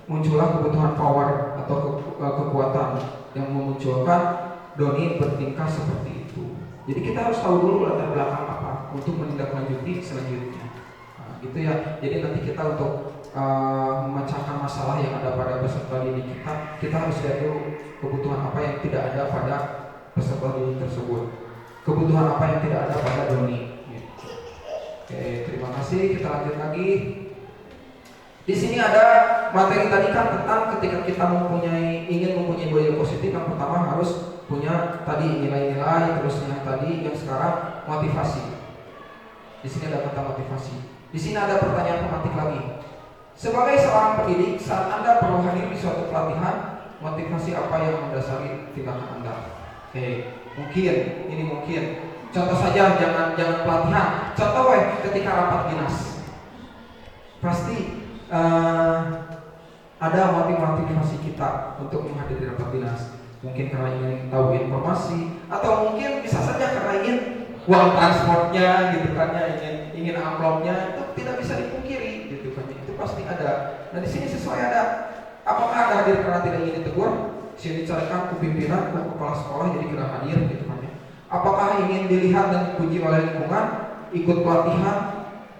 muncullah kebutuhan power atau kekuatan yang memunculkan Doni bertingkah seperti itu. Jadi kita harus tahu dulu latar belakang apa untuk menindaklanjuti selanjutnya. Nah, gitu ya. Jadi nanti kita untuk memecahkan masalah yang ada pada peserta didik kita harus lihat dulu kebutuhan apa yang tidak ada pada peserta didik tersebut, kebutuhan apa yang tidak ada pada Doni. Oke, terima kasih. Kita lanjut lagi. Di sini ada materi tadi kan tentang ketika kita ingin mempunyai budaya positif, yang pertama harus punya tadi nilai-nilai, terus yang tadi yang sekarang motivasi. Di sini ada kata motivasi. Di sini ada pertanyaan pemantik lagi. Sebagai seorang pendidik, saat Anda perlu hadir di suatu pelatihan, motivasi apa yang mendasari tindakan Anda? Oke, mungkin. Contoh saja, jangan pelatihan. Contoh ketika rapat dinas, pasti ada motivasi kita untuk menghadiri rapat dinas. Mungkin karena ingin tahu informasi, atau mungkin bisa saja karena ingin uang transportnya, gitu kan ya, ingin amplopnya. Itu tidak bisa dipungkiri, gitu kan. Itu pasti ada. Nah di sini sesuai ada. Apakah Anda hadir karena tidak ingin ditegur? Sini dicarikan ke pimpinan, ke kepala sekolah, jadi tidak hadir, gitu kan ya. Apakah ingin dilihat dan dipuji oleh lingkungan? Ikut pelatihan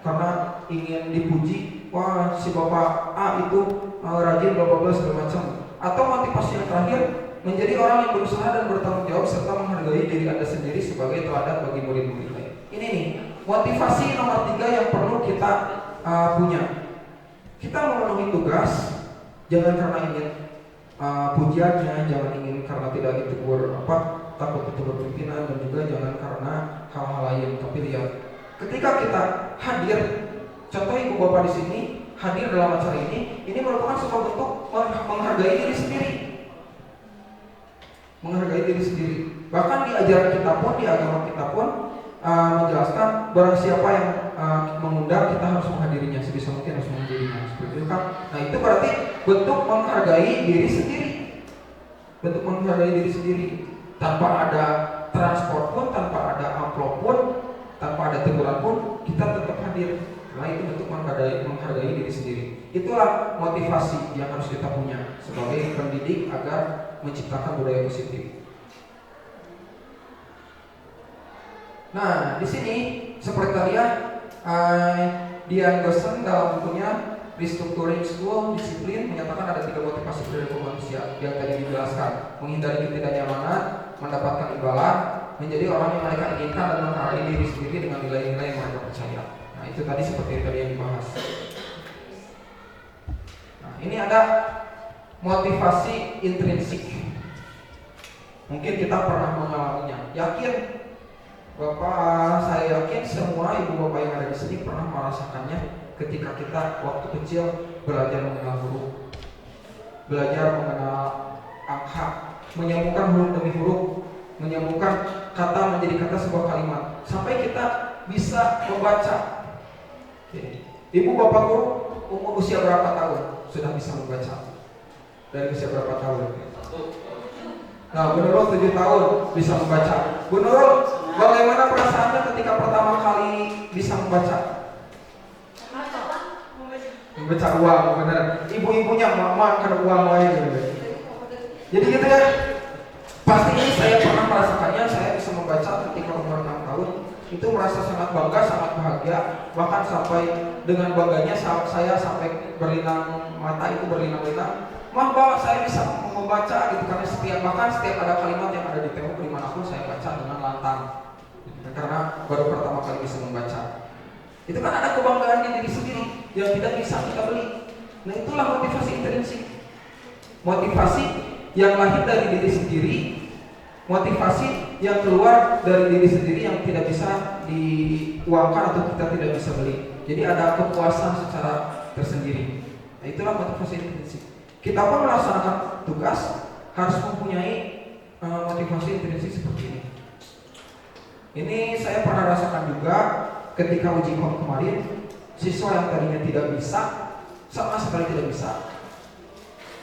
karena ingin dipuji. Wah, si bapak A itu rajin bla bla bla segala macam. Atau motivasi yang terakhir, menjadi orang yang berusaha dan bertanggung jawab serta menghargai diri Anda sendiri sebagai teladan bagi murid-murid lain. Ini nih, motivasi nomor 3 yang perlu kita punya. Kita memenuhi tugas, jangan karena ingin pujiannya, jangan ingin karena tidak ditegur takut ditegur pimpinan, dan juga jangan karena hal-hal lain. Tapi lihat, ketika kita hadir, contoh ibu bapak di sini hadir dalam acara ini merupakan sebuah bentuk menghargai diri sendiri. Menghargai diri sendiri. Bahkan di ajaran kita pun, di agama kita pun menjelaskan barang siapa yang mengundang, kita harus menghadirinya, sebisa mungkin harus menghadirinya. Betul kan? Nah itu berarti bentuk menghargai diri sendiri. Bentuk menghargai diri sendiri. Tanpa ada transport pun, tanpa ada amplop pun, tanpa ada teguran pun, kita tetap hadir. Nah itu bentuk menghargai diri sendiri. Itulah motivasi yang harus kita punya sebagai pendidik agar menciptakan budaya positif. Nah di sini seperti tadi ya, Dian Gosen dalam bukunya Restructuring School Discipline menyatakan ada 3 motivasi perilaku manusia yang tadi dijelaskan: menghindari ketidaknyamanan, mendapatkan imbalan, menjadi orang yang mereka inginkan, dan menghargai diri sendiri dengan nilai-nilai yang mereka percaya. Nah itu tadi seperti tadi yang dibahas. Nah ini ada motivasi intrinsik. Mungkin kita pernah mengalaminya. Yakin Bapak, saya yakin semua ibu bapak yang ada di sini pernah merasakannya ketika kita waktu kecil belajar mengenal huruf, belajar mengenal angka, menyambungkan huruf demi huruf, menyambungkan kata menjadi kata sebuah kalimat, sampai kita bisa membaca. Ibu bapak guru umur usia berapa tahun sudah bisa membaca? Dari usia berapa tahun? Nah, Bu Nurul 7 tahun bisa membaca. Bu Nurul, bagaimana perasaannya ketika pertama kali bisa membaca? Membaca uang, benar. Ibu-ibunya mama kan uang aja. Jadi gitu ya. Pasti ini saya pernah merasakannya. Saya bisa membaca ketika umur 6 tahun. Itu merasa sangat bangga, sangat bahagia. Bahkan sampai dengan bangganya saya sampai berlinang mata, itu berlinang-linang. Mah bapak saya bisa membaca gitu, karena setiap ada kalimat yang ada di tembok dimanapun saya baca dengan lantang, karena baru pertama kali bisa membaca. Itu kan ada kebanggaan di diri sendiri yang tidak bisa kita beli. Nah itulah motivasi intrinsik, motivasi yang lahir dari diri sendiri, motivasi yang keluar dari diri sendiri yang tidak bisa diuangkan atau kita tidak bisa beli. Jadi ada kepuasan secara tersendiri. Nah itulah motivasi intrinsik. Kita pun melaksanakan tugas harus mempunyai motivasi intrinsik seperti ini. Ini saya pernah rasakan juga ketika uji kom kemarin. Siswa yang tadinya tidak bisa, sama sekali tidak bisa,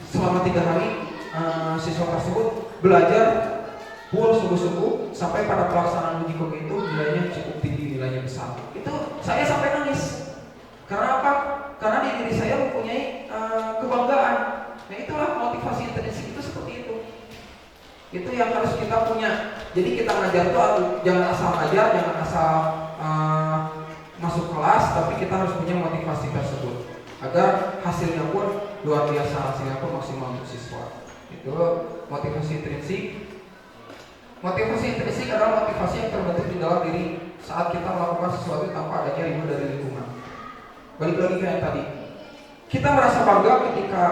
selama 3 hari siswa tersebut belajar full sungguh-sungguh sampai pada pelaksanaan uji kom itu nilainya cukup tinggi, nilainya besar. Itu saya sampai nangis. Karena apa? Karena di diri saya mempunyai kebanggaan. Nah itulah motivasi intrinsik itu seperti itu. Itu yang harus kita punya. Jadi kita ngajar tuh jangan asal ngajar, jangan asal masuk kelas, tapi kita harus punya motivasi tersebut agar hasilnya pun luar biasa, hasilnya pun maksimal untuk siswa. Itu motivasi intrinsik. Motivasi intrinsik adalah motivasi yang terbentuk di dalam diri saat kita melakukan sesuatu tanpa adanya reward dari lingkungan. Balik lagi ke yang tadi, kita merasa bangga ketika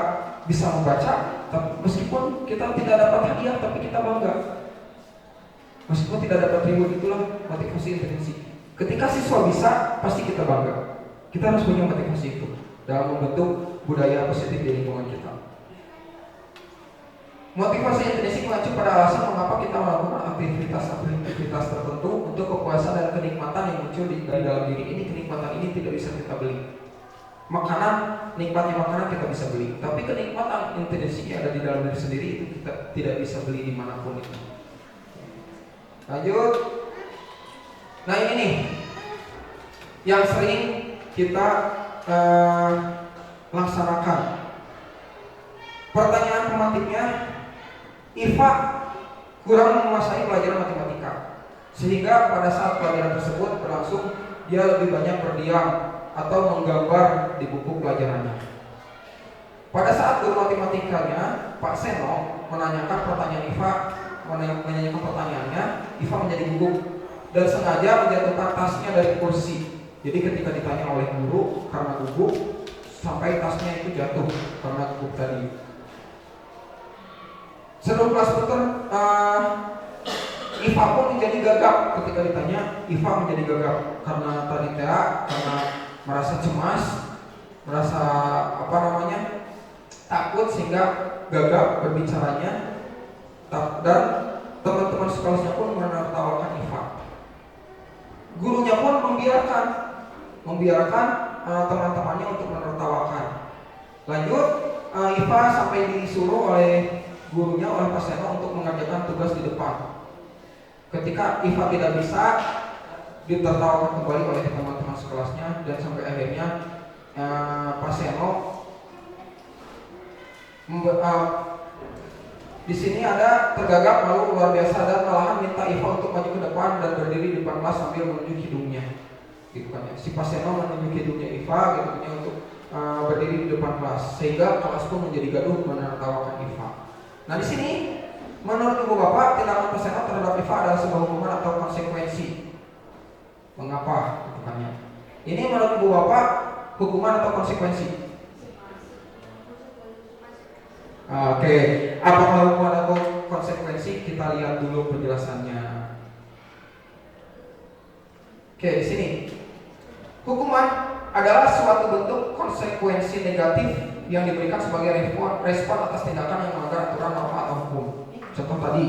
bisa membaca, tapi meskipun kita tidak dapat hadiah, tapi kita bangga. Meskipun tidak dapat reward, itulah motivasi intrinsik. Ketika siswa bisa, pasti kita bangga. Kita harus punya motivasi itu dalam membentuk budaya positif di lingkungan kita. Motivasi intrinsik mengacu pada alasan mengapa kita melakukan aktivitas tertentu untuk kepuasan dan kenikmatan yang muncul di dalam diri ini. Kenikmatan ini tidak bisa kita beli. Nikmatnya makanan kita bisa beli, tapi kenikmatan intrinsik yang ada di dalam diri sendiri itu kita tidak bisa beli dimanapun itu. Lanjut. Nah ini nih yang sering kita laksanakan. Pertanyaan pemantiknya, Iva kurang menguasai pelajaran matematika, sehingga pada saat pelajaran tersebut berlangsung dia lebih banyak berdiam atau menggambar di buku pelajarannya. Pada saat guru matematikanya Pak Seno menanyakan pertanyaannya, Iva menjadi gugup dan sengaja menjatuhkan tasnya dari kursi. Jadi ketika ditanya oleh guru karena gugup, sampai tasnya itu jatuh karena gugup tadi. Seluruh kelas putar, Iva pun menjadi gagap ketika ditanya. Iva menjadi gagap karena tadi karena merasa cemas, merasa takut sehingga gagap berbicaranya, dan teman-teman sekolahnya pun menertawakan Iva. Gurunya pun membiarkan teman-temannya untuk menertawakan. Lanjut, IPA sampai disuruh oleh gurunya, oleh Pak Seno untuk mengerjakan tugas di depan. Ketika IPA tidak bisa, ditertawakan kembali oleh teman-teman sekelasnya, dan sampai akhirnya Pak Seno di sini ada tergagap malu luar biasa dan malahan minta IPA untuk maju ke depan dan berdiri di depan kelas sambil menunjuk hidungnya. Gitu kan ya. Si Pak Seno menunjuk hidungnya IPA gitu kan ya, untuk berdiri di depan kelas, sehingga kelas pun menjadi gaduh menertawakan IPA. Nah di sini menurut Ibu Bapak tindakan Pak Seno terhadap IPA adalah sebuah hukuman atau konsekuensi. Mengapa? Gitu kan ya. Ini menurut Ibu Bapak hukuman atau konsekuensi? Oke, apakah hukuman atau konsekuensi? Kita lihat dulu penjelasannya. Oke, di sini hukuman adalah suatu bentuk konsekuensi negatif yang diberikan sebagai respon atas tindakan yang melanggar aturan, norma, atau hukum. Contoh tadi,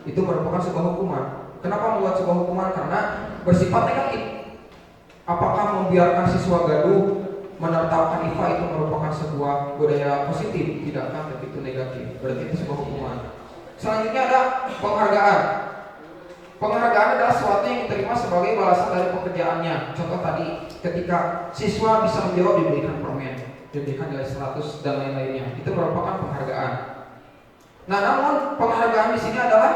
itu merupakan sebuah hukuman. Kenapa membuat sebuah hukuman? Karena bersifat negatif. Apakah membiarkan siswa gaduh, menertawakan IPA itu merupakan sebuah budaya positif? Tidak kan, tapi itu negatif. Berarti itu sebuah hukuman. Selanjutnya ada penghargaan. Penghargaan adalah sesuatu yang diterima sebagai balasan dari pekerjaannya. Contoh tadi, ketika siswa bisa menjawab diberikan permen, diberikan nilai 100 dan lain-lainnya. Itu merupakan penghargaan. Nah, namun penghargaan di sini adalah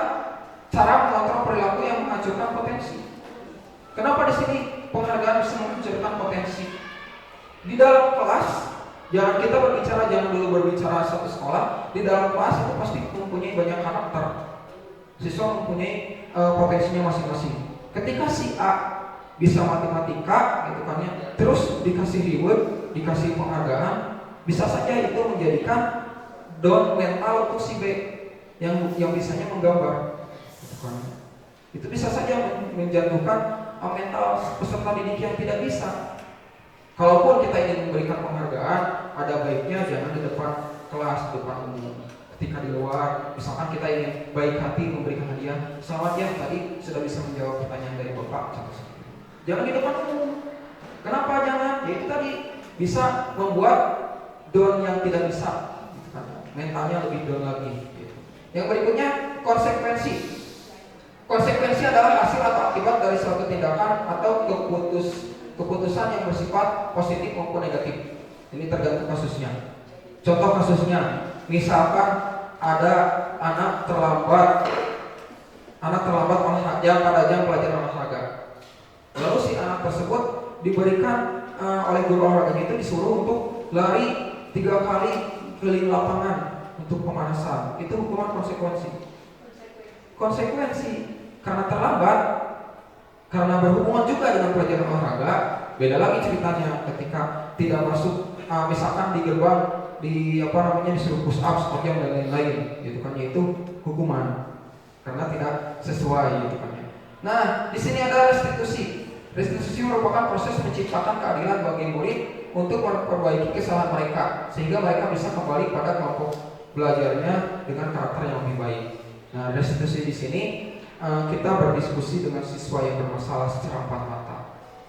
cara mengontrol perilaku yang menghancurkan potensi. Kenapa di sini penghargaan bisa menghancurkan potensi? Di dalam kelas, jangan dulu berbicara satu sekolah. Di dalam kelas itu pasti mempunyai banyak karakter. Siswa mempunyai potensinya masing-masing. Ketika si A bisa matematika, gitu kan ya, terus dikasih reward, dikasih penghargaan, bisa saja itu menjadikan down mental untuk si B yang bisanya menggambar. Gitu kan. Itu bisa saja menjatuhkan mental peserta didik yang tidak bisa. Kalaupun kita ingin memberikan penghargaan, ada baiknya jangan di depan kelas, di depan umum. Ketika di luar, misalkan kita ingin baik hati memberikan hadiah, selamat ya tadi sudah bisa menjawab pertanyaan dari Bapak. Jangan di depan umum. Kenapa jangan? Ya itu tadi bisa membuat down yang tidak bisa, mentalnya lebih down lagi. Yang berikutnya konsekuensi. Konsekuensi adalah hasil atau akibat dari suatu tindakan atau keputusan yang bersifat positif maupun negatif. Ini tergantung kasusnya. Contoh kasusnya, misalkan ada anak terlambat pada jam pelajaran olahraga. Lalu si anak tersebut diberikan oleh guru olahraganya itu disuruh untuk lari 3 kali keliling lapangan untuk pemanasan. Itu hukuman konsekuensi karena terlambat, karena berhubungan juga dengan pelajaran olahraga. Beda lagi ceritanya ketika tidak masuk, misalkan di gerbang disuruh push up, squat jam dan lain-lain, gitu kan, yaitu hukuman karena tidak sesuai, gitu kan. Nah, di sini ada restitusi. Restitusi merupakan proses menciptakan keadilan bagi murid untuk memperbaiki kesalahan mereka sehingga mereka bisa kembali pada kelompok belajarnya dengan karakter yang lebih baik. Nah, restitusi di sini kita berdiskusi dengan siswa yang bermasalah secara empat mata.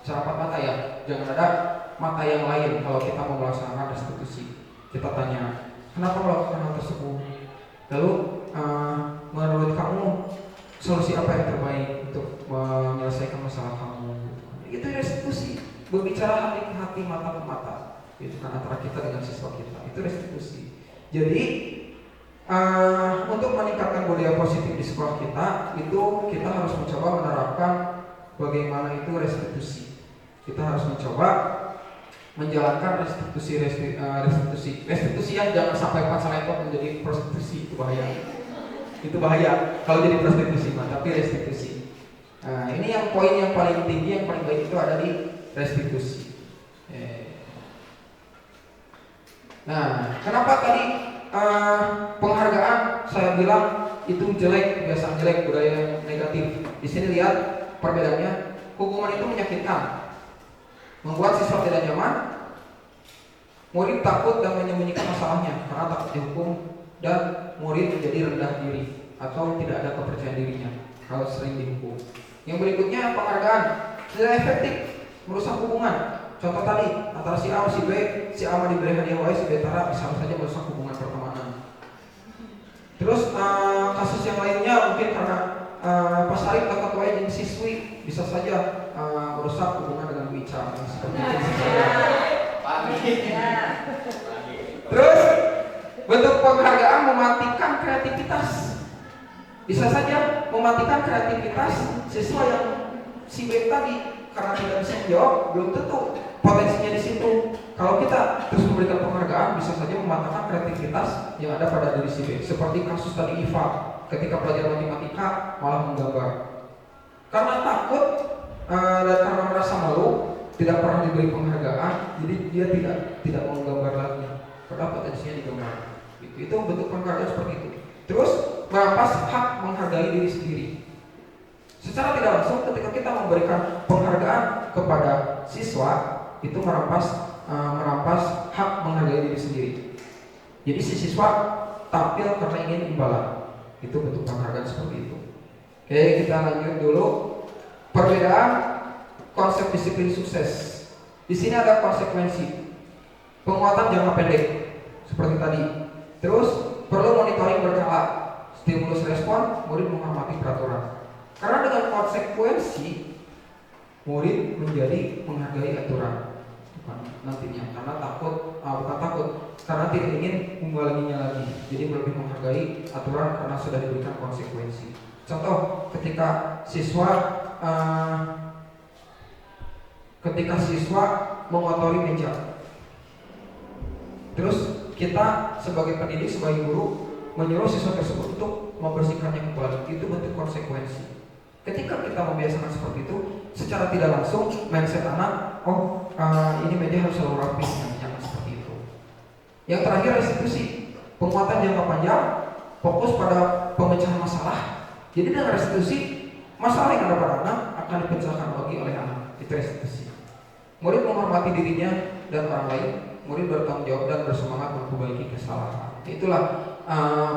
Secara empat mata ya, jangan ada mata yang lain kalau kita mau melaksanakan restitusi. Kita tanya, kenapa melakukan hal tersebut? Lalu menurut kamu solusi apa yang terbaik untuk menyelesaikan masalah kamu? Itu restitusi, berbicara hati ke hati, mata ke mata, itu kan antara kita dengan siswa kita. Itu restitusi. Jadi untuk meningkatkan budaya positif di sekolah kita, itu kita harus mencoba menerapkan bagaimana itu restitusi. Kita harus mencoba menjalankan restitusi yang jangan sampai pacaran menjadi prostitusi. Itu bahaya kalau jadi prostitusi, tapi restitusi. Nah, ini yang poin yang paling tinggi, yang paling baik itu ada di restitusi. Nah, kenapa tadi penghargaan saya bilang itu jelek, kebiasaan jelek, budaya negatif. Di sini lihat perbedaannya. Hukuman itu menyakitkan, membuat siswa tidak nyaman, murid takut dan menyembunyikan masalahnya karena takut dihukum, dan murid menjadi rendah diri atau tidak ada kepercayaan dirinya kalau sering dihukum. Yang berikutnya penghargaan tidak efektif, merusak hubungan. Contoh tadi antara si A si B, si A diberi hadiah Y, si B tara, bisa saja merusak hubungan pertemanan. Terus kasus yang lainnya mungkin karena Pak Sarip dekat Y dengan siswi, bisa saja merusak hubungan dengan Bu Ica. Seperti itu bisa saja. Terus bentuk penghargaan mematikan kreativitas. Bisa saja mematikan kreativitas siswa yang si B tadi karena tidak bisa menjawab, belum tentu potensinya di situ. Kalau kita terus memberikan penghargaan, bisa saja mematahkan kreativitas yang ada pada diri si B. Seperti kasus tadi Iva, ketika pelajaran matematika malah menggambar. Karena takut dan karena merasa malu, tidak pernah diberi penghargaan, jadi dia tidak mau menggambar lagi. Padahal potensinya digambar. Itu bentuk penghargaan seperti itu. Terus merampas hak menghargai diri sendiri. Secara tidak langsung ketika kita memberikan penghargaan kepada siswa, itu merampas hak menghargai diri sendiri. Jadi si siswa tampil karena ingin imbalan. Itu bentuk penghargaan seperti itu. Oke, kita lanjut dulu. Perbedaan konsep disiplin sukses. Di sini ada konsekuensi. Penguatan jangka pendek seperti tadi. Terus perlu monitoring berkala. Stimulus respon, murid menghormati peraturan. Karena dengan konsekuensi murid menjadi menghargai aturan. Nantinya karena bukan takut, karena tidak ingin mengulanginya lagi. Jadi lebih menghargai aturan karena sudah diberikan konsekuensi. Contoh ketika siswa mengotori meja, terus kita sebagai pendidik, sebagai guru menyuruh siswa tersebut untuk membersihkannya kembali, itu bentuk konsekuensi. Ketika kita membiasakan seperti itu, secara tidak langsung mindset anak, ini meja harus selalu rapi, jangan seperti itu. Yang terakhir restitusi, penguatan jangka panjang, fokus pada pemecahan masalah. Jadi dengan restitusi, masalah yang ada pada anak akan dipecahkan lagi oleh anak. Itu restitusi. Murid menghormati dirinya dan orang lain, murid bertanggung jawab dan bersemangat memperbaiki kesalahan. Itulah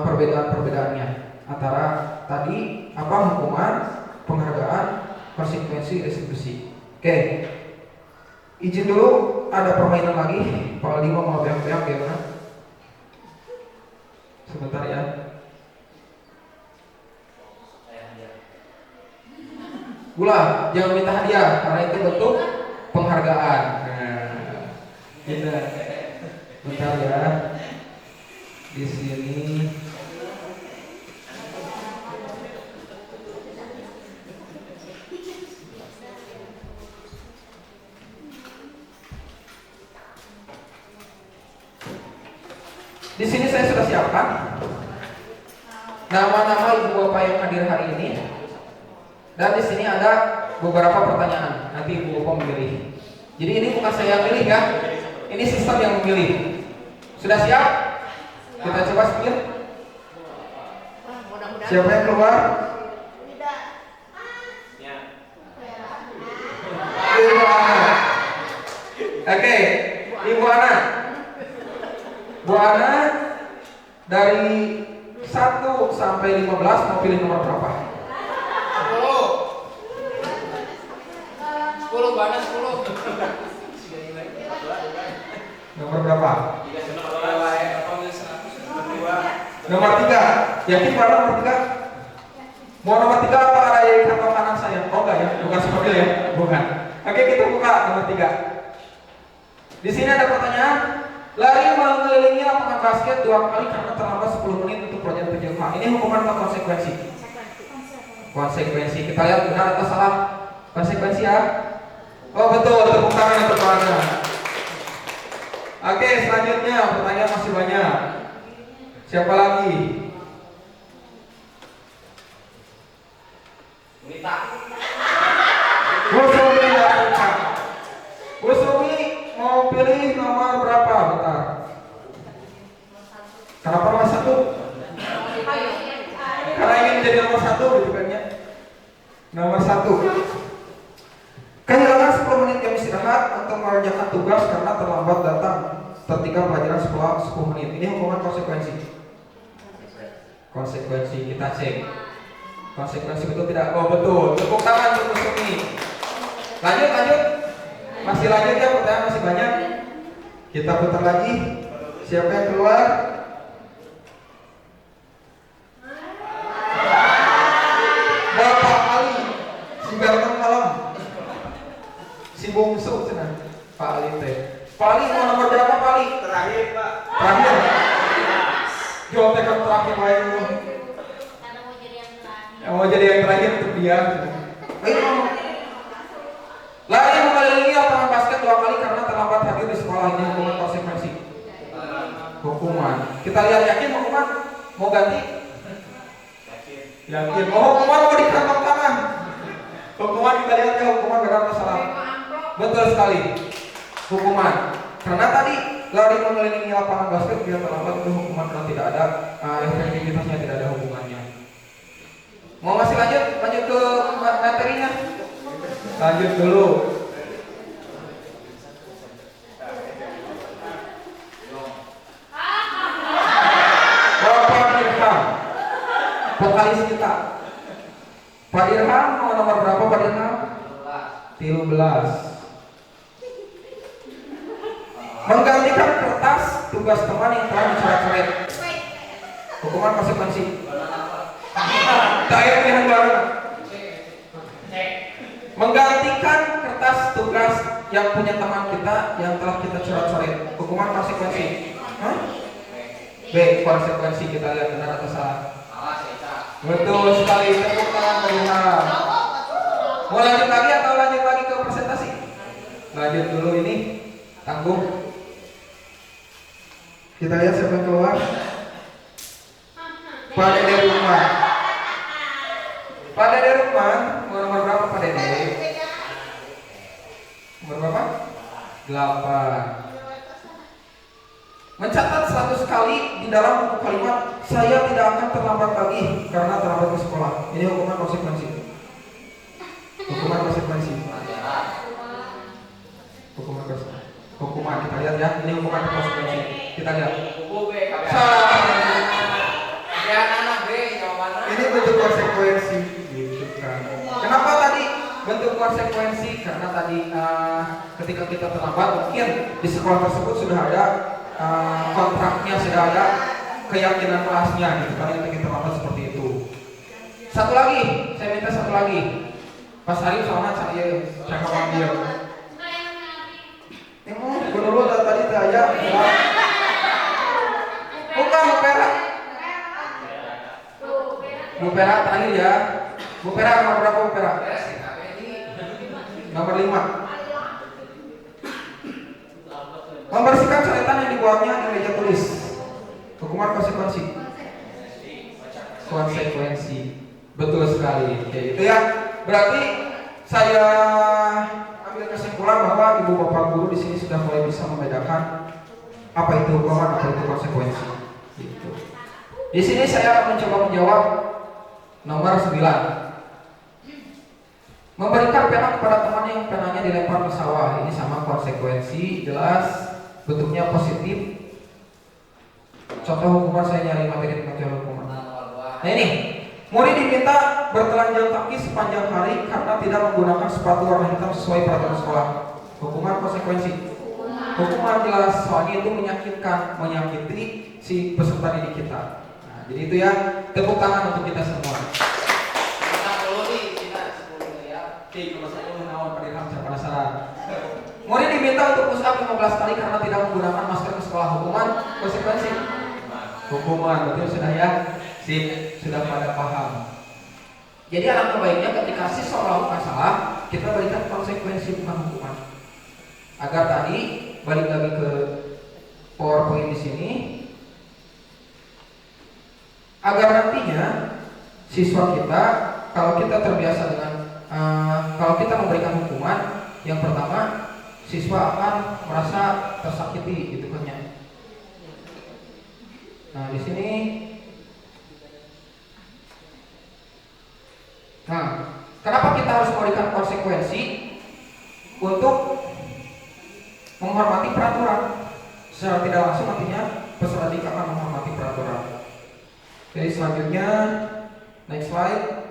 perbedaan-perbedaannya antara tadi hukuman, penghargaan, konsekuensi, restitusi. Oke, izin dulu, ada permainan lagi. Pak Aldi mau beak-beak gimana? Sebentar ya. Gula, jangan minta hadiah karena itu bentuk penghargaan. Gitu. Bentar ya. Di sini. Di sini saya sudah siapkan nama-nama ibu bapak yang hadir hari ini. Dan di sini ada beberapa pertanyaan. Nanti ibu bapak memilih. Jadi ini bukan saya yang milih ya. Ini sistem yang memilih. Sudah siap? Kita coba spill. Siapa yang keluar? Ibu Ana. Oke, Ibu Ana. Bu Ana dari 1 sampai 15 mau pilih nomor berapa? 10 Bu Ana 10. Nomor berapa? Nomor 3. Yakin pada nomor 3? Mau nomor 3 apa ada yang kantong kanan saya? Oh enggak ya, bukan seperti itu ya, bukan. Oke, kita buka nomor 3. Di sini ada pertanyaan. Lari mengelilingi lapangan basket 2 kali karena terlambat 10 menit untuk pelajaran PJK. Ini hukuman atau konsekuensi? Konsekuensi. Kita lihat benar atau salah. Konsekuensi ya. Oh betul, tepuk tangan untuk keluarga. Oke, selanjutnya pertanyaan masih banyak. Siapa lagi? Mita. Bu Sumi ya. Bu Sumi mau pilih nomor berapa? Bentar. Kenapa nomor 1? Karena ingin menjadi nomor 1 gitu kan ya. Nomor 1. Kehilangan 10 menit jam istirahat untuk mengerjakan tugas karena terlambat datang tertinggal pelajaran sekolah 10 menit. Ini hukuman konsekuensi. Konsekuensi kita cek. Konsekuensi betul tidak? Oh betul. Tepuk tangan untuk Sumi. Lanjut. Masih lanjut ya, pertanyaan masih banyak. Kita putar lagi. Siapa yang keluar? Bapak Ali, si ganteng malam, si bungsu cenah. Pak Ali teh. Pak Ali mau nomor berapa Pak Ali? Terakhir Pak. Terakhir. Jawab tekan terakhir wae. Karena mau jadi yang terakhir. Mau jadi yang terakhir untuk dia. Ayo. Lari mengelilingi lapangan basket 2 kali karena terlambat hadir di sekolah. Ini hukuman konsekuensi. Hukuman. Kita lihat, yakin hukuman? Mau ganti? Yakin. Oh, hukuman mau di kantong tangan. Hukuman kita lihat ya, hukuman benar atau salah? Betul sekali. Hukuman. Karena tadi lari mengelilingi lapangan basket dia terlambat, itu hukuman karena tidak ada efektivitasnya, tidak ada hukumannya. Mau masih lanjut ke materinya? Lanjut dulu. Bapak Dirham, vokalis kita. Pak Dirham mau nomor berapa Pak Dirham? 13. Menggantikan kertas tugas teman yang telah dicoret-coret. Hukuman konsekuensi. Saya pilihan baru. Menggantikan kertas tugas yang punya teman kita yang telah kita coret-coret. Hukuman konsekuensi. B. Konsekuensi, kita lihat benar atau salah. Betul sekali. Tepuk tangan Pak. Mau lanjut lagi atau lanjut lagi ke presentasi? Lanjut dulu ini. Tangguh. Kita lihat siapa yang keluar. Pak Dede Rukman. Pak Dede Rukman, nomor berapa Pak Dede? Nomor berapa? 8. Mencatat 100 kali di dalam buku kalimat, saya tidak akan terlambat lagi karena terlambat ke sekolah. Ini hukuman konsekuensi. Hukuman konsekuensi. Hukuman kita lihat ya, ini hukuman konsekuensi. Kita lihat. Ini bentuk konsekuensi, gitu kan. Kenapa tadi bentuk konsekuensi? Karena tadi ketika kita terlambat, mungkin di sekolah tersebut sudah ada kontraknya, sudah ada keyakinan kelasnya, gitu kan. Kita terlambat seperti itu. Satu lagi, saya minta satu lagi. Pas Arif soalnya saya panggil. Dulu tadi saya bukan Bu Pera terakhir ya. Bu Pera nomor berapa Bu Pera? Nomor 5. Membersihkan coretan yang dibuatnya di meja tulis. Hukuman konsekuensi. Konsekuensi. Betul sekali. Oke, itu ya. Berarti saya ambil kesimpulan bahwa ibu bapak guru di sini sudah mulai bisa membedakan apa itu hukuman, apa itu konsekuensi. Gitu. Di sini saya mencoba menjawab nomor 9. Memberikan pena kepada teman yang penanya dilempar ke sawah. Ini sama konsekuensi, jelas, bentuknya positif. Contoh hukuman, saya nyari materi hukuman. Nah ini, murid diminta bertelanjang kaki sepanjang hari karena tidak menggunakan sepatu warna hitam sesuai peraturan sekolah. Hukuman konsekuensi. Hukuman jelas, soalnya itu menyakiti si peserta didik kita. Nah, jadi itu ya, tepuk tangan untuk kita semua. Murid diminta untuk push up 15 kali karena tidak menggunakan masker ke sekolah. Hukuman konsekuensi. Hukuman, betul sudah ya. Sip, sudah pada paham. Jadi alangkah baiknya ketika siswa melakukan salah, kita berikan konsekuensi bukan hukuman. Agar tadi balik lagi ke PowerPoint di sini, agar nantinya siswa kita, kalau kita terbiasa dengan kalau kita memberikan hukuman, yang pertama siswa akan merasa tersakiti, gitu kan ya. Nah di sini, kenapa kita harus memberikan konsekuensi? Untuk menghormati peraturan. Secara tidak langsung artinya peserta didik akan menghormati peraturan. Jadi selanjutnya, next slide.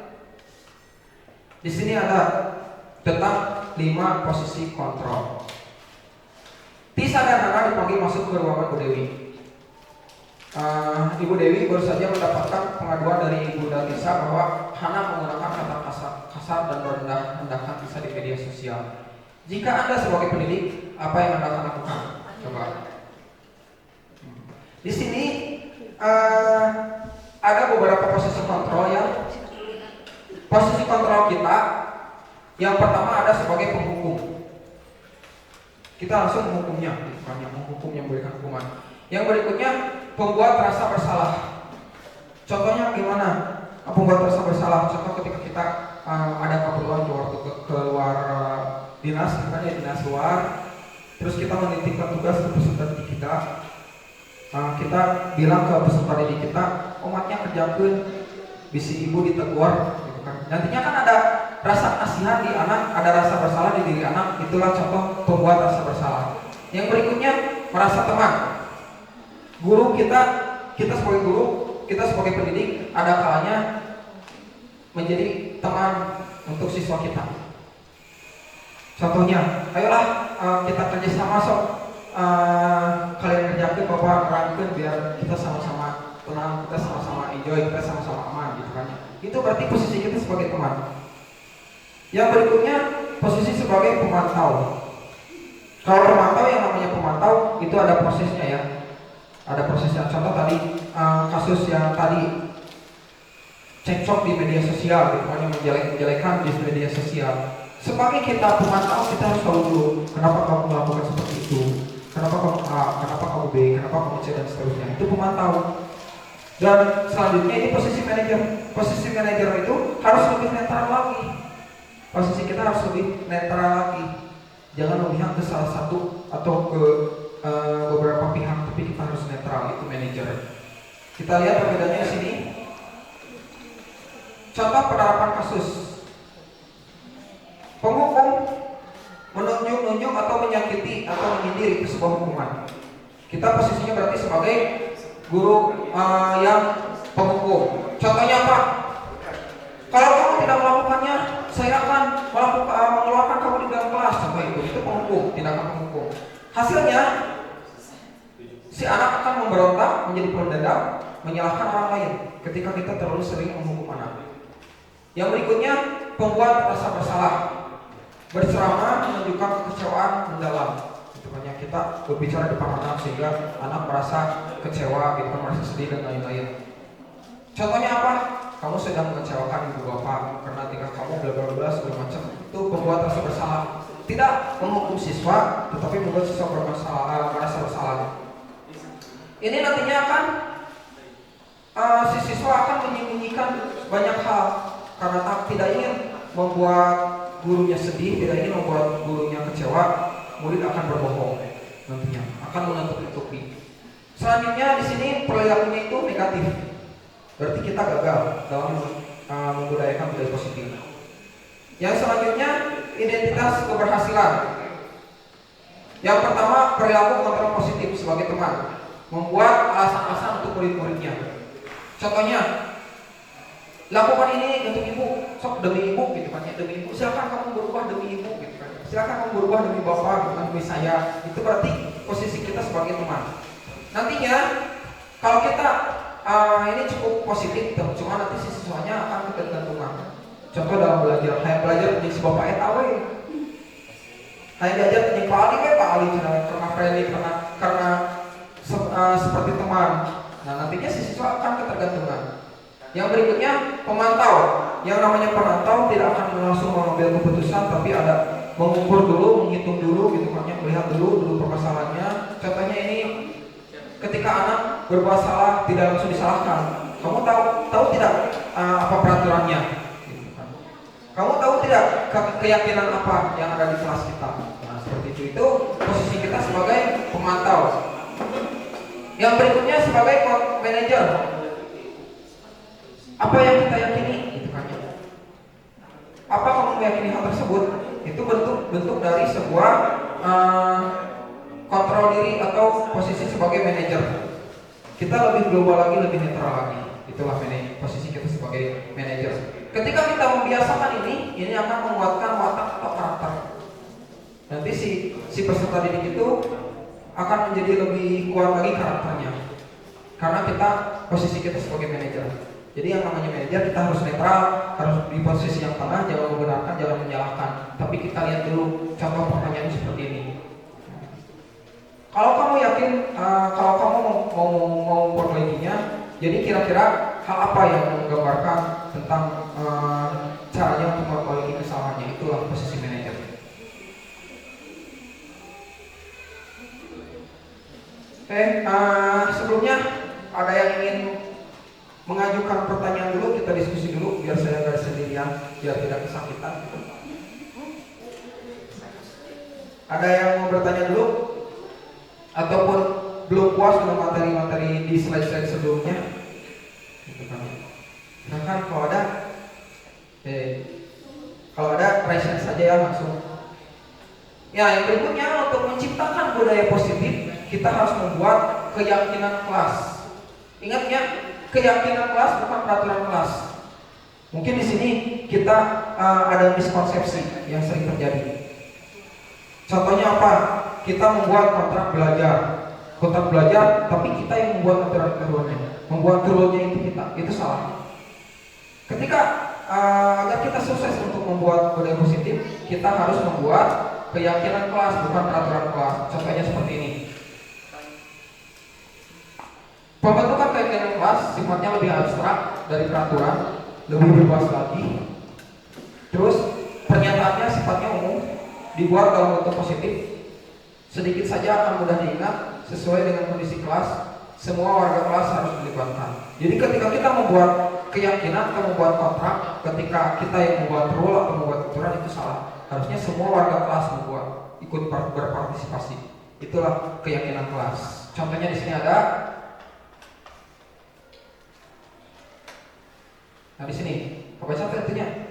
Di sini ada tentang 5 posisi kontrol. Tisa dan Hana dipanggil masuk ke ruangan Bu Dewi. Ibu Dewi baru saja mendapatkan pengaduan dari Ibu Tisa bahwa Hana menggunakan kata kasar dan merendahkan Tisa di media sosial. Jika Anda sebagai pendidik, apa yang Anda akan lakukan? Coba. Di sini ada beberapa posisi kontrol ya. Posisi kontrol kita yang pertama ada sebagai penghukum. Kita langsung menghukumnya, bukannya menghukum yang memberikan hukuman. Yang berikutnya pembuat rasa bersalah. Contohnya gimana? Pembuat rasa bersalah. Contoh ketika kita ada keperluan keluar dinas, misalnya dinas luar, terus kita menitipkan tugas ke peserta didik kita. Kita bilang ke peserta didik kita, omatnya kerjakan, bisi ibu ditegur, gitu kan. Nantinya kan ada rasa kasihan di anak, ada rasa bersalah di diri anak. Itulah contoh pembuat rasa bersalah. Yang berikutnya merasa teman. Guru kita sebagai guru, kita sebagai pendidik, ada kalanya menjadi teman untuk siswa kita. Contohnya, ayolah kita kerjasama sok. Kalian kerjakan bapak rangkan biar kita sama-sama tenang, kita sama-sama enjoy, kita sama-sama aman gitu kan. Itu berarti posisi kita sebagai teman. Yang berikutnya posisi sebagai pemantau. Kalau pemantau, yang namanya pemantau itu ada prosesnya ya. Ada prosesnya. Contoh tadi kasus yang tadi cekcok di media sosial, gitu kan, menjelek-jelekan di media sosial. Sebagai kita pemantau, kita harus tahu dulu kenapa kamu melakukan seperti itu. Kenapa kamu A, kenapa kamu B, kenapa kamu C, dan seterusnya. Itu pemantau. Dan selanjutnya ini posisi manajer. Posisi manajer itu harus lebih netral lagi. Posisi kita harus lebih netral lagi. Jangan memihak ke salah satu atau ke beberapa pihak, tapi kita harus netral. Itu manajer. Kita lihat perbedaannya di sini. Contoh penerapan kasus. Penghukum menunjuk atau menyakiti atau menyindir itu sebuah hukuman. Kita posisinya berarti sebagai guru yang penghukum. Contohnya apa? Kalau kamu tidak melakukannya, saya akan mengeluarkan kamu di dalam kelas. Contoh itu penghukum, tindakan penghukum. Hasilnya si anak akan memberontak, menjadi pendendam, menyalahkan orang lain ketika kita terlalu sering menghukum anak. Yang berikutnya pembuat rasa bersalah. Berceramah menunjukkan kekecewaan mendalam. Itu banyak kita berbicara depan anak sehingga anak merasa kecewa, gitu, merasa sedih dan lain-lain. Contohnya apa? Kamu sedang mengecewakan ibu bapak karena tingkah kamu bla segala macam. Itu pembuat rasa bersalah. Tidak menghukum siswa, tetapi membuat siswa merasa bersalah. Ini nantinya akan si siswa akan menyembunyikan banyak hal karena tidak ingin membuat gurunya sedih, tidak ingin membuat gurunya kecewa. Murid akan berbohong nantinya, akan menutup-tutupi. Selanjutnya di sini perilakunya itu negatif. Berarti kita gagal dalam membudayakan budaya positif. Yang selanjutnya identitas keberhasilan. Yang pertama perilaku kontrol positif sebagai teman, membuat alasan-alasan untuk murid-muridnya. Contohnya, lakukan ini untuk ibu, sok demi ibu, gitu kan ya, demi ibu. Silakan kamu berubah demi ibu, gitu kan. Silakan kamu berubah demi bapak, gitu kan, demi saya. Itu berarti posisi kita sebagai teman. Nantinya kalau kita ini cukup positif, cuma nanti si siswanya akan ketergantungan. Contoh dalam belajar, saya belajar menjadi si bapak etawe. Saya belajar menjadi Pak Ali, Pak Ali karena friendly, karena seperti teman. Nah nantinya si siswa akan ketergantungan. Yang berikutnya pemantau. Yang namanya pemantau tidak akan langsung mengambil keputusan, tapi ada mengukur dulu, menghitung dulu, gitu kan ya, melihat dulu permasalahannya. Contohnya ini, ketika anak berbuat salah tidak langsung disalahkan. Kamu tahu tidak apa peraturannya? Gitu kan. Kamu tahu tidak keyakinan apa yang ada di kelas kita? Nah seperti itu posisi kita sebagai pemantau. Yang berikutnya sebagai manajer. Apa yang kita yakini? Gitu kan. Apa kamu meyakini hal tersebut? Itu bentuk dari sebuah kontrol diri atau posisi sebagai manajer. Kita lebih global lagi, lebih netral lagi. Itulah posisi kita sebagai manajer. Ketika kita membiasakan ini akan menguatkan watak atau karakter. Nanti si peserta didik itu akan menjadi lebih kuat lagi karakternya. Karena posisi kita sebagai manajer. Jadi yang namanya manajer kita harus netral, harus di posisi yang tengah, jangan membenarkan, jangan menyalahkan. Tapi kita lihat dulu contoh pertanyaannya seperti ini. Kalau kamu yakin, kalau kamu mau memperbaikinya, jadi kira-kira hal apa yang menggambarkan tentang caranya untuk memperbaiki kesalahannya? Itulah posisi manajer. Sebelumnya ada yang ingin mengajukan pertanyaan dulu, kita diskusi dulu biar saya nggak sendirian, biar tidak kesakitan. Ada yang mau bertanya dulu? Ataupun belum puas dengan materi-materi di slide-slide sebelumnya? Silahkan kalau ada raise saja ya langsung. Ya, yang berikutnya untuk menciptakan budaya positif, kita harus membuat keyakinan kelas. Ingat ya, keyakinan kelas bukan peraturan kelas. Mungkin di sini kita ada miskonsepsi yang sering terjadi. Contohnya apa? Kita membuat kontrak belajar, tapi kita yang membuat aturan-aturannya, membuat rule-nya itu salah. Ketika agar kita sukses untuk membuat budaya positif, kita harus membuat keyakinan kelas bukan peraturan kelas. Contohnya seperti ini. Pembentukan keyakinan kelas sifatnya lebih abstrak dari peraturan, lebih luas lagi. Terus pernyataannya sifatnya umum, dibuat dalam bentuk positif. Sedikit saja akan mudah diingat, sesuai dengan kondisi kelas. Semua warga kelas harus dilibatkan. Jadi ketika kita membuat keyakinan atau membuat kontrak, ketika kita yang membuat rule atau membuat aturan itu salah. Harusnya semua warga kelas ikut berpartisipasi. Itulah keyakinan kelas. Contohnya di sini ada. Nah di sini, kebaca tentunya.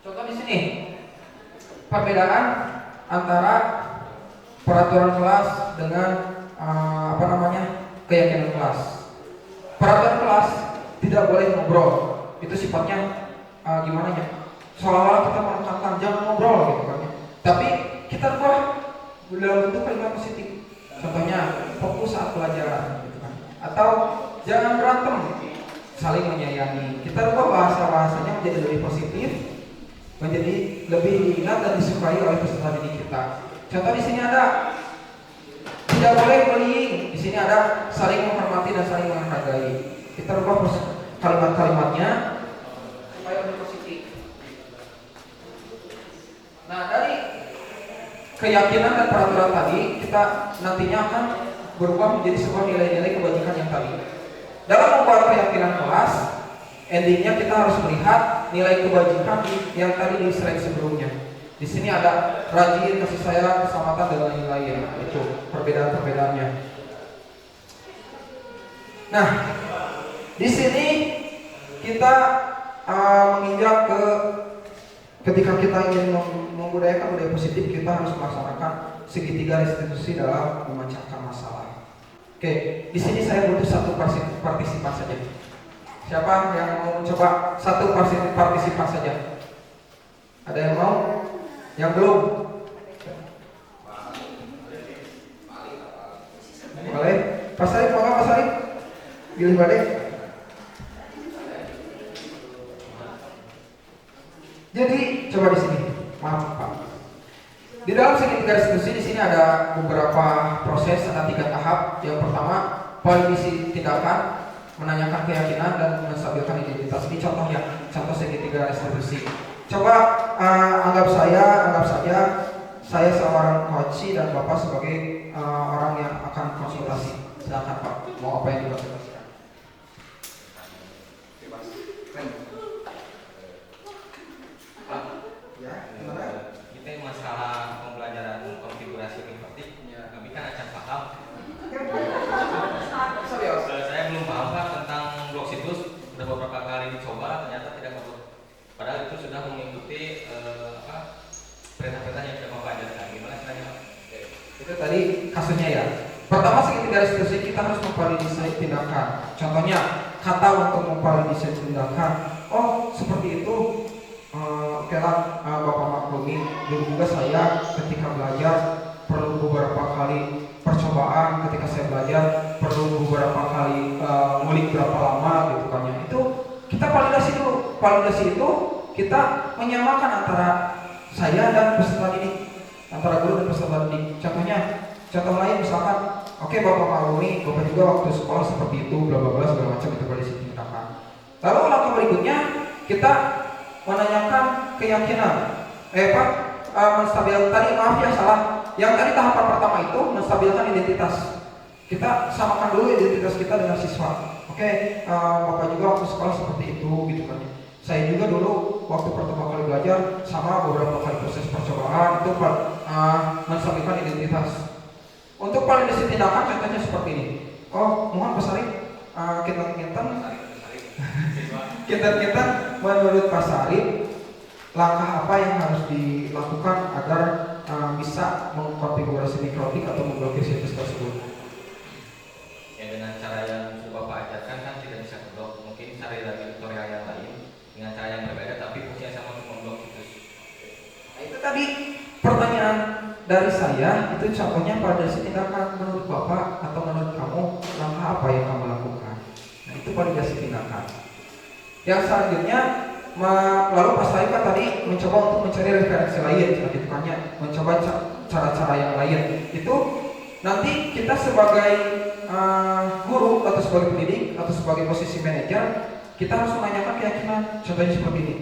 Contoh di sini, perbedaan antara peraturan kelas dengan keyakinan kelas. Peraturan kelas tidak boleh ngobrol. Itu sifatnya gimana ya? Seolah-olah kita menekankan jangan ngobrol gitu kan. Tapi kita ubah dalam bentuk kalimat positif. Contohnya fokus saat pelajaran gitu kan. Atau jangan berantem, saling menyayangi. Kita ubah bahasanya menjadi lebih positif, menjadi lebih diingat dan disukai oleh peserta didik kita. Contoh di sini ada tidak boleh bullying. Di sini ada saling menghormati dan saling menghargai. Kita ubah kalimat-kalimatnya supaya lebih positif. Nah, dari keyakinan dan peraturan tadi kita nantinya akan berubah menjadi sebuah nilai-nilai kebajikan yang tadi. Dalam membuat keyakinan kelas, endingnya kita harus melihat nilai kebajikan yang tadi di slide sebelumnya. Di sini ada rajin, kasih sayang, keselamatan dan lain-lain. Itu perbedaan-perbedaannya. Nah, di sini kita menginjak ke ketika kita ingin membudayakan budaya positif, kita harus melaksanakan segitiga restitusi dalam memecahkan masalah. Oke, di sini saya butuh satu partisipan saja. Siapa yang mau mencoba satu partisipan saja? Ada yang mau? Yang belum? Boleh? Pak Sarif, mau nggak Pak Sarif? Pilih balik. Jadi coba di sini, maaf Pak. Di dalam segitiga restitusi di sini ada beberapa proses, ada 3 tahap. Yang pertama, politisi tindakan, menanyakan keyakinan dan menstabilkan identitas. Ini contohnya, contoh segitiga restitusi. Coba anggap saja saya seorang coach dan Bapak sebagai orang yang akan konsultasi. Silakan Pak, mau apa yang dikonsultasikan? Ya, gimana? Kita masalah pembelajaran konfigurasi linguistik, kami kan akan paham. Serius? Saya belum paham Pak tentang dari kasusnya ya. Pertama, segitiga restitusi kita harus memvalidasi tindakan. Contohnya, kata untuk memvalidasi tindakan. Oh, seperti itu. Oke lah, Bapak maklumi. Dulu juga saya ketika belajar perlu beberapa kali percobaan. Ketika saya belajar perlu beberapa kali ngulik berapa lama gitu kan ya. Itu kita validasi dulu. Validasi itu kita menyamakan antara saya dan peserta didik, antara guru dan peserta didik. Contoh lain misalkan, oke, Bapak maklumi, Bapak juga waktu sekolah seperti itu, bla bla bla segala macam, itu validasi tindakan. Lalu langkah berikutnya kita menanyakan keyakinan. Menstabilkan tadi, maaf ya salah. Yang tadi tahapan pertama itu menstabilkan identitas. Kita samakan dulu identitas kita dengan siswa. Oke, Bapak juga waktu sekolah seperti itu gitu kan. Saya juga dulu waktu pertama kali belajar sama beberapa kali proses percobaan itu menstabilkan identitas. Untuk validasi tindakan contohnya seperti ini. Oh, mohon Pak Sarip, kita menurut Pak Sarip langkah apa yang harus dilakukan agar bisa mengkonfigurasi mikrotik atau memblokir situs tersebut? Ya, dengan cara yang sudah Bapak ajarkan kan tidak bisa memblok. Mungkin cari lagi tutorial yang lain dengan cara yang berbeda tapi fungsinya sama untuk memblok situs. Nah, itu tadi pertanyaan dari saya, itu contohnya validasi tindakan. Menurut Bapak atau menurut kamu, langkah apa yang kamu lakukan? Nah, itu validasi tindakan. Yang selanjutnya, lalu Pak Sarip kan tadi mencoba untuk mencari referensi lain, selanjutnya mencoba cara-cara yang lain. Itu nanti kita sebagai guru atau sebagai pendidik atau sebagai posisi manajer, kita harus menanyakan keyakinan. Contohnya seperti ini.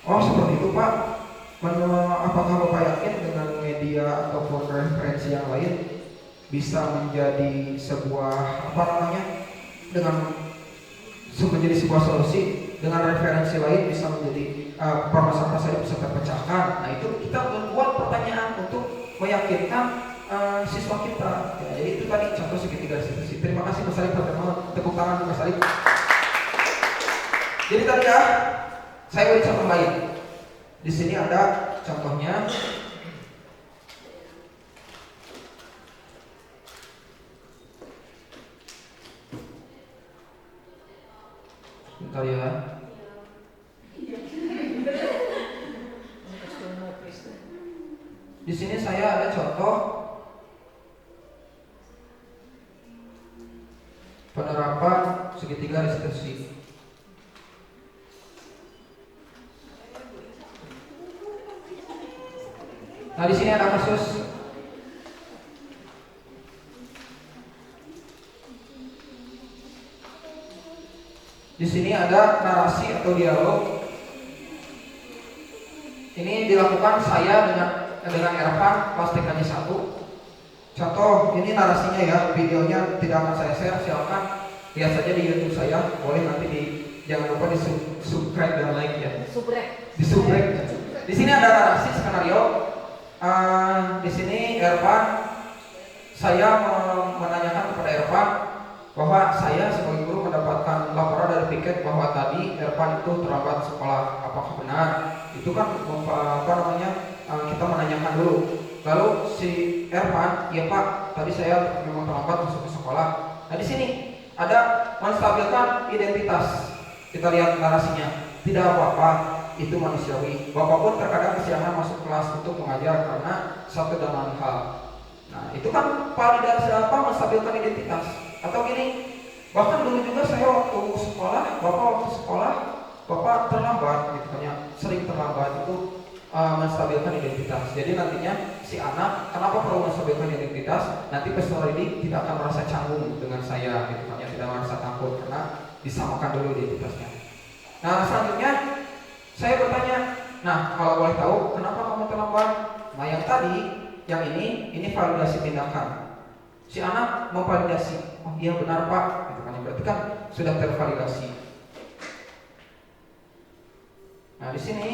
Oh, seperti itu Pak. Apakah Bapak yakin dengan media ataupun referensi yang lain bisa menjadi sebuah dengan menjadi sebuah solusi? Dengan referensi lain bisa menjadi permasalahan saya bisa terpecahkan. Nah, itu kita membuat pertanyaan untuk meyakinkan siswa kita. Ya, jadi itu tadi contoh segitiga restitusi. Terima kasih Mas Sarip, tepuk tangan Mas Sarip. Jadi tadi ya, saya beri contoh lain. Di sini ada contohnya. Bentar ya. Di sini saya ada contoh penerapan segitiga restitusi. Nah, di sini ada kasus di sini ada narasi atau dialog. Ini dilakukan saya dengan Ervan kelas TKJ 1. Contoh, ini narasinya ya, videonya tidak akan saya share, silakan lihat saja di YouTube saya. Boleh nanti jangan lupa di subscribe dan like ya. Di subscribe. Di sini ada narasi skenario. Di sini Ervan, saya menanyakan kepada Ervan bahwa saya sebagai guru mendapatkan laporan dari piket bahwa tadi Ervan itu terlambat sekolah. Apakah benar? Itu kan kita menanyakan dulu. Lalu si Ervan, ya Pak, tadi saya memang terlambat masuk ke sekolah. Nah, di sini ada menstabilkan identitas. Kita lihat narasinya. Tidak apa-apa, itu manusiawi. Bapak pun terkadang kesiangan masuk kelas untuk mengajar karena satu dan lain hal. Nah, itu kan validasi menstabilkan identitas. Atau gini, bahkan dulu juga saya waktu sekolah, Bapak terlambat gitu kan ya, sering terlambat. Itu menstabilkan identitas. Jadi nantinya si anak kenapa perlu menstabilkan identitas? Nanti peserta didik tidak akan merasa canggung dengan saya gitu kan ya, tidak merasa takut karena disamakan dulu identitasnya. Nah, selanjutnya saya bertanya, nah kalau boleh tahu kenapa kamu terlambat? Nah, yang tadi, yang ini validasi tindakan. Si anak memvalidasi, oh iya benar Pak, gitu kan, berarti kan sudah tervalidasi. Nah, di sini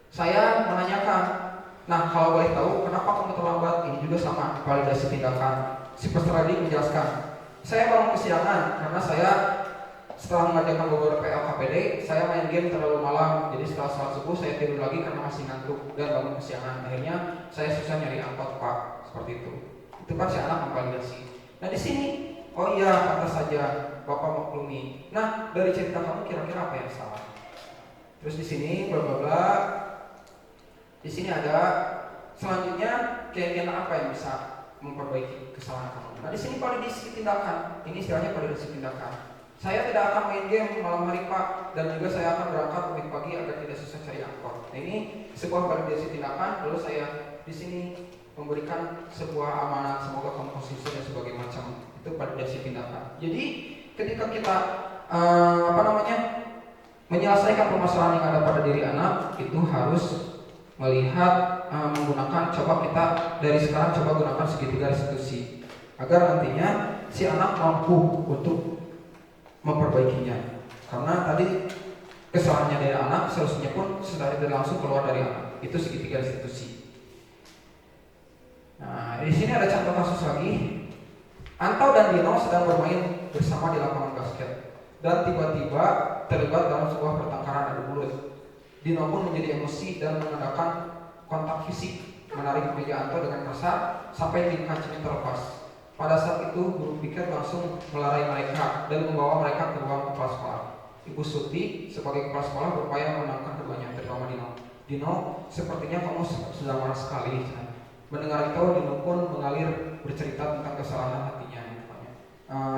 saya menanyakan, nah kalau boleh tahu kenapa kamu terlambat? Ini juga sama, validasi tindakan. Si peserta didik menjelaskan, saya bangun kesiangan karena saya setelah mengerjakan beberapa LKPD, saya main game terlalu malam. Jadi setelah sholat subuh saya tidur lagi karena masih ngantuk dan bangun kesiangan. Akhirnya saya susah nyari angkot Pak, seperti itu. Itu kan si anak memvalidasi. Nah di sini, oh iya pantas saja Bapak maklumi. Nah dari cerita kamu kira-kira apa yang salah? Terus di sini bla bla bla. Di sini ada selanjutnya kira-kira apa yang bisa memperbaiki kesalahan kamu. Nah di sini validasi tindakan. Ini istilahnya validasi tindakan. Saya tidak akan main game malam hari Pak, dan juga saya akan berangkat lebih pagi agar tidak susah cari angkot. Nah ini sebuah validasi tindakan. Lalu saya di sini memberikan sebuah amanat, semoga kamu konsisten dan sebagainya macam. Itu validasi tindakan. Jadi ketika kita menyelesaikan permasalahan yang ada pada diri anak, itu harus melihat menggunakan, coba kita dari sekarang coba gunakan segitiga restitusi agar nantinya si anak mampu untuk memperbaikinya. Karena tadi kesalahannya dari anak seharusnya pun secara tidak langsung keluar dari anak. Itu segitiga restitusi. Nah, di sini ada contoh kasus lagi. Anto dan Dino sedang bermain bersama di lapangan basket dan tiba-tiba terlibat dalam sebuah pertengkaran adu mulut. Dino pun menjadi emosi dan mengadakan kontak fisik, menarik meja Anto dengan kasar sampai tinggi kancingnya terlepas. Pada saat itu guru pikir langsung melarai mereka dan membawa mereka ke ruang kepala sekolah. Ibu Suti sebagai kepala sekolah berupaya menenangkan keduanya, terutama Dino. Dino, sepertinya kamu sudah marah sekali. Mendengar itu, Dino pun mengalir bercerita tentang kesalahan hatinya.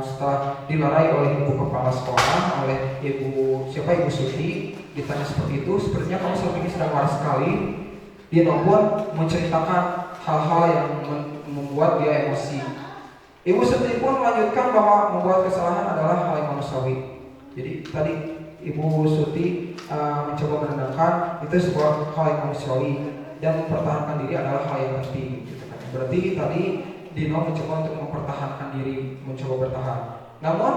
Setelah dilarai oleh ibu kepala sekolah, oleh ibu Suti, ditanya seperti itu, sepertinya kamu selama ini sedang marah sekali. Dino pun menceritakan hal-hal yang membuat dia emosi. Ibu Suti pun melanjutkan bahwa membuat kesalahan adalah hal yang manusiawi. Jadi tadi Ibu Suti mencoba menenangkan itu sebuah hal yang manusiawi dan mempertahankan diri adalah hal yang penting. Berarti tadi Dino mencoba untuk mempertahankan diri, mencoba bertahan. Namun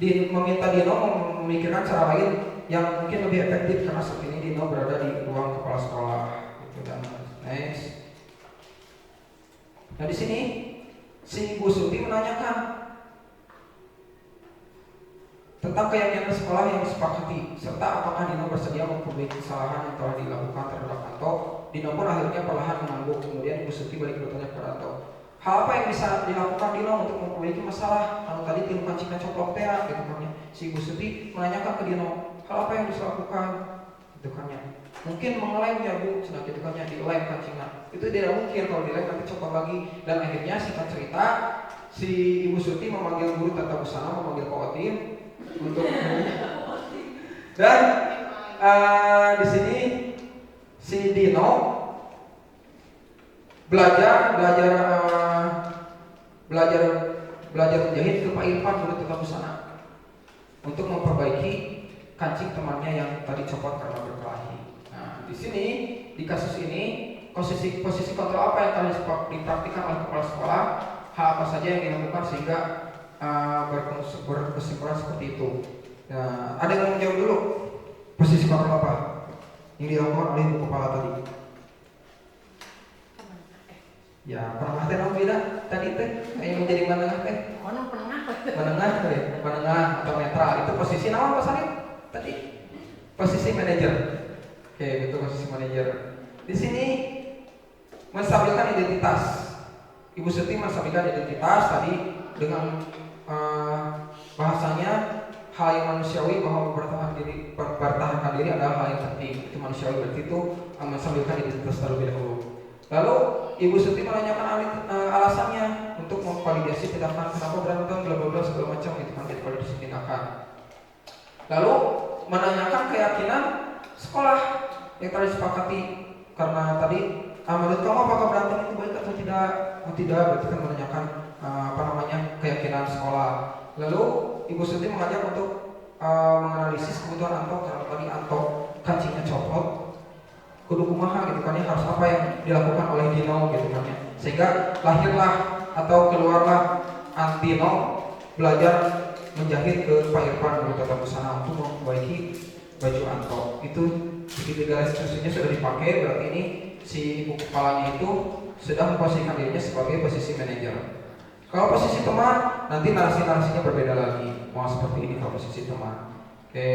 meminta Dino memikirkan cara lain yang mungkin lebih efektif karena saat ini Dino berada di ruang kepala sekolah. Gitu. Dan next. Nah di sini si Ibu Suti menanyakan tentang keyakinan sekolah yang disepakati serta apakah Dino bersedia memperbaiki kesalahan yang telah dilakukan terhadap Anto. Dino pun akhirnya perlahan mengangguk. Kemudian Ibu Suti balik bertanya kepada Anto, hal apa yang bisa dilakukan Dino untuk memperbaiki masalah? Kalau tadi tilu kancingnya coplok teh, gitu kan ya. Si Ibu Suti menanyakan ke Dino, hal apa yang bisa dilakukan? Gitu kan ya. Mungkin mengelem ya Bu, senang gitu kan ya, dilem kancingnya. Itu tidak mungkin, kalau dilem nanti copot lagi. Dan akhirnya singkat cerita, si Ibu Suti memanggil guru tata busana, memanggil Pak Otim untuk dan di sini si Dino belajar menjahit ke Pak Irfan guru tata busana untuk memperbaiki kancing temannya yang tadi copot karena berkelahi. Nah, di sini di kasus ini posisi kontrol apa yang telah dipraktikkan oleh kepala sekolah, hal apa saja yang dilakukan sehingga berkesimpulan seperti itu. Nah, ada yang mau menjawab dulu posisi kontrol apa yang dilakukan oleh ibu kepala tadi? Ya, penengah teh naon beda tadi teh yang menjadi menengah teh? Menengah atau netral itu posisi naon Pak Sarip? Tadi posisi manajer. Oke, itu posisi manajer. Di sini menstabilkan identitas. Ibu Suti menstabilkan identitas tadi dengan bahasanya hal yang manusiawi bahwa mempertahankan diri adalah hal yang penting. Itu manusiawi, berarti itu menstabilkan identitas terlebih dahulu. Lalu Ibu Suti menanyakan alasannya untuk memvalidasi tindakan, kenapa berantem, bla bla bla segala macam itu kan jadi validasi tindakan. Lalu menanyakan keyakinan sekolah yang telah disepakati, karena tadi menurut kamu apakah berantem itu baik atau tidak? Oh tidak, berarti kan menanyakan keyakinan sekolah. Lalu Ibu Suti mengajak untuk menganalisis kebutuhan Anto, karena tadi Anto kancingnya copot, kudu kumaha gitu kan ya, harus apa yang dilakukan oleh Dino gitu kan ya, sehingga lahirlah atau keluarlah Dino belajar menjahit ke Pak Irfan guru tata busana untuk memperbaiki baju Anto. Itu segitiga restitusinya sudah dipakai, berarti ini si ibu kepalanya itu sudah memposisikan dirinya sebagai posisi manajer. Kalau posisi teman, nanti narasi-narasinya berbeda lagi. Mau seperti ini kalau posisi teman. Oke,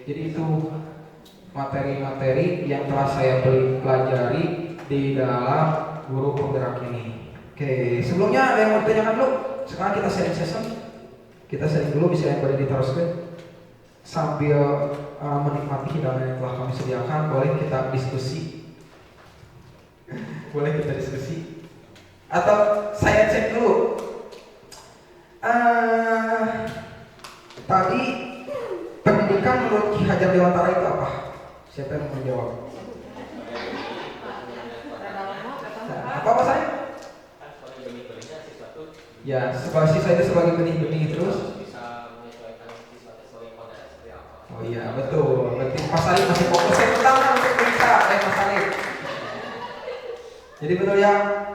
jadi itu materi-materi yang telah saya pelajari di dalam guru penggerak ini. Oke, sebelumnya ada yang mau ditanyakan dulu? Sekarang kita sharing session. Kita sharing dulu, bisa yang boleh diteruskan sambil menikmati hidangan yang telah kami sediakan. Boleh kita diskusi? Boleh kita diskusi? Atau saya cek dulu. Tadi pendidikan menurut Ki Hajar Dewantara itu apa? Siapa yang mau menjawab? Apa saya? Ya, siswa itu sebagai benih-benih terus. Oh iya, betul. Berarti Mas Alif masih fokus tentang untuk bisa Mas Alif. Jadi betul ya,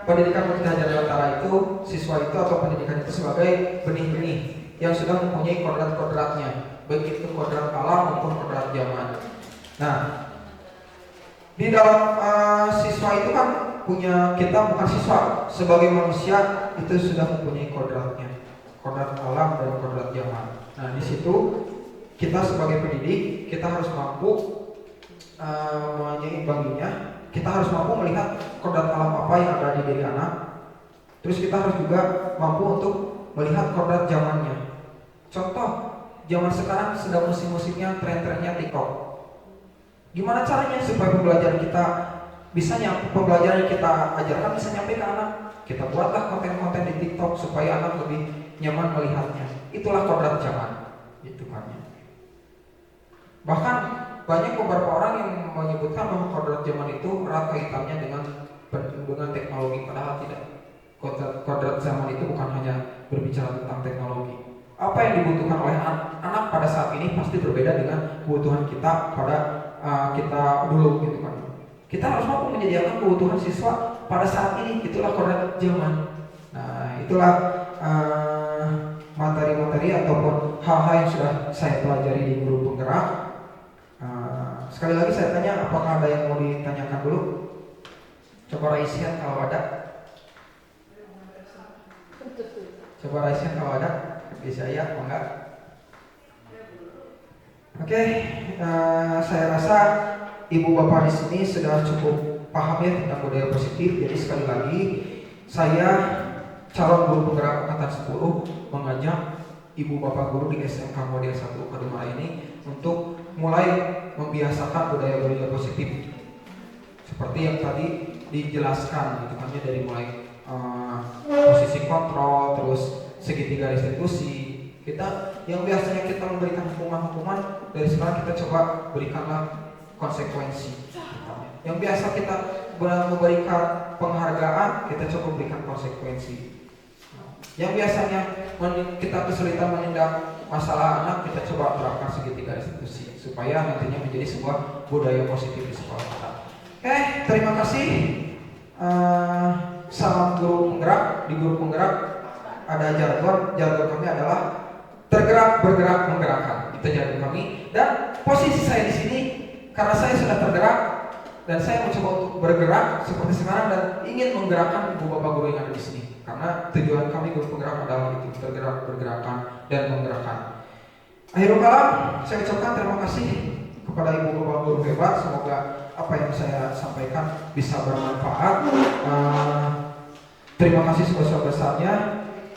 pendidikan menurut Ki Hajar Dewantara itu siswa itu atau pendidikan itu sebagai benih-benih yang sudah mempunyai kodrat-kodratnya, baik itu kodrat alam maupun kodrat zaman. Nah, di dalam siswa itu kan punya, kita bukan siswa, sebagai manusia itu sudah mempunyai kodratnya, kodrat alam dan kodrat zaman. Nah, di situ kita sebagai pendidik kita harus mampu menyeimbanginya. Kita harus mampu melihat kodrat alam apa yang ada di diri anak. Terus kita harus juga mampu untuk melihat kodrat zamannya. Contoh, zaman sekarang sedang musim-musimnya, tren-trennya TikTok. Gimana caranya supaya pembelajaran kita bisa pembelajaran yang kita ajarkan bisa nyampe ke anak? Kita buatlah konten-konten di TikTok supaya anak lebih nyaman melihatnya. Itulah kodrat zaman. Itu kan. Bahkan banyak beberapa orang yang menyebutkan bahwa kodrat zaman itu erat kaitannya dengan teknologi, padahal tidak. Kodrat zaman itu bukan hanya berbicara tentang teknologi. Apa yang dibutuhkan oleh anak pada saat ini pasti berbeda dengan kebutuhan kita pada kita dulu gitu kan. Kita harus mampu menyediakan kebutuhan siswa pada saat ini. Itulah kodrat zaman. Nah, itulah materi-materi ataupun hal-hal yang sudah saya pelajari di guru penggerak. Sekali lagi saya tanya, apakah ada yang mau ditanyakan dulu? Coba raise hand kalau ada. Coba raise hand kalau ada. Bisa ya, apa enggak? Oke, saya rasa ibu bapak di sini sudah cukup paham ya tentang budaya positif. Jadi sekali lagi saya calon guru penggerak angkatan 10 mengajak ibu bapak guru di SMK Model 1 Kadumara ini untuk mulai membiasakan budaya-budaya positif seperti yang tadi dijelaskan gitu kan, dari mulai posisi kontrol, terus segitiga restitusi. Kita yang biasanya kita memberikan hukuman-hukuman, dari sekarang kita coba berikanlah konsekuensi. Yang biasa kita memberikan penghargaan, kita coba berikan konsekuensi. Yang biasanya kita kesulitan menindak masalah anak, kita coba terapkan segitiga restitusi supaya nantinya menjadi sebuah budaya positif di sekolah kita. Oke, terima kasih. Salam guru penggerak. Di guru penggerak ada jargon kami adalah tergerak, bergerak, menggerakkan. Itu jargon kami. Dan posisi saya di sini karena saya sudah tergerak dan saya mencoba untuk bergerak seperti sekarang dan ingin menggerakkan ibu bapak guru yang ada di sini. Karena tujuan kami guru penggerak adalah itu, tergerak, bergerakkan, dan menggerakkan. Akhirul kalam, saya ucapkan terima kasih kepada ibu bapak guru hebat. Semoga apa yang saya sampaikan bisa bermanfaat. Terima kasih sebesar-besarnya.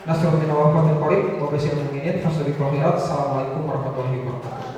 Assalamualaikum warahmatullahi wabarakatuh.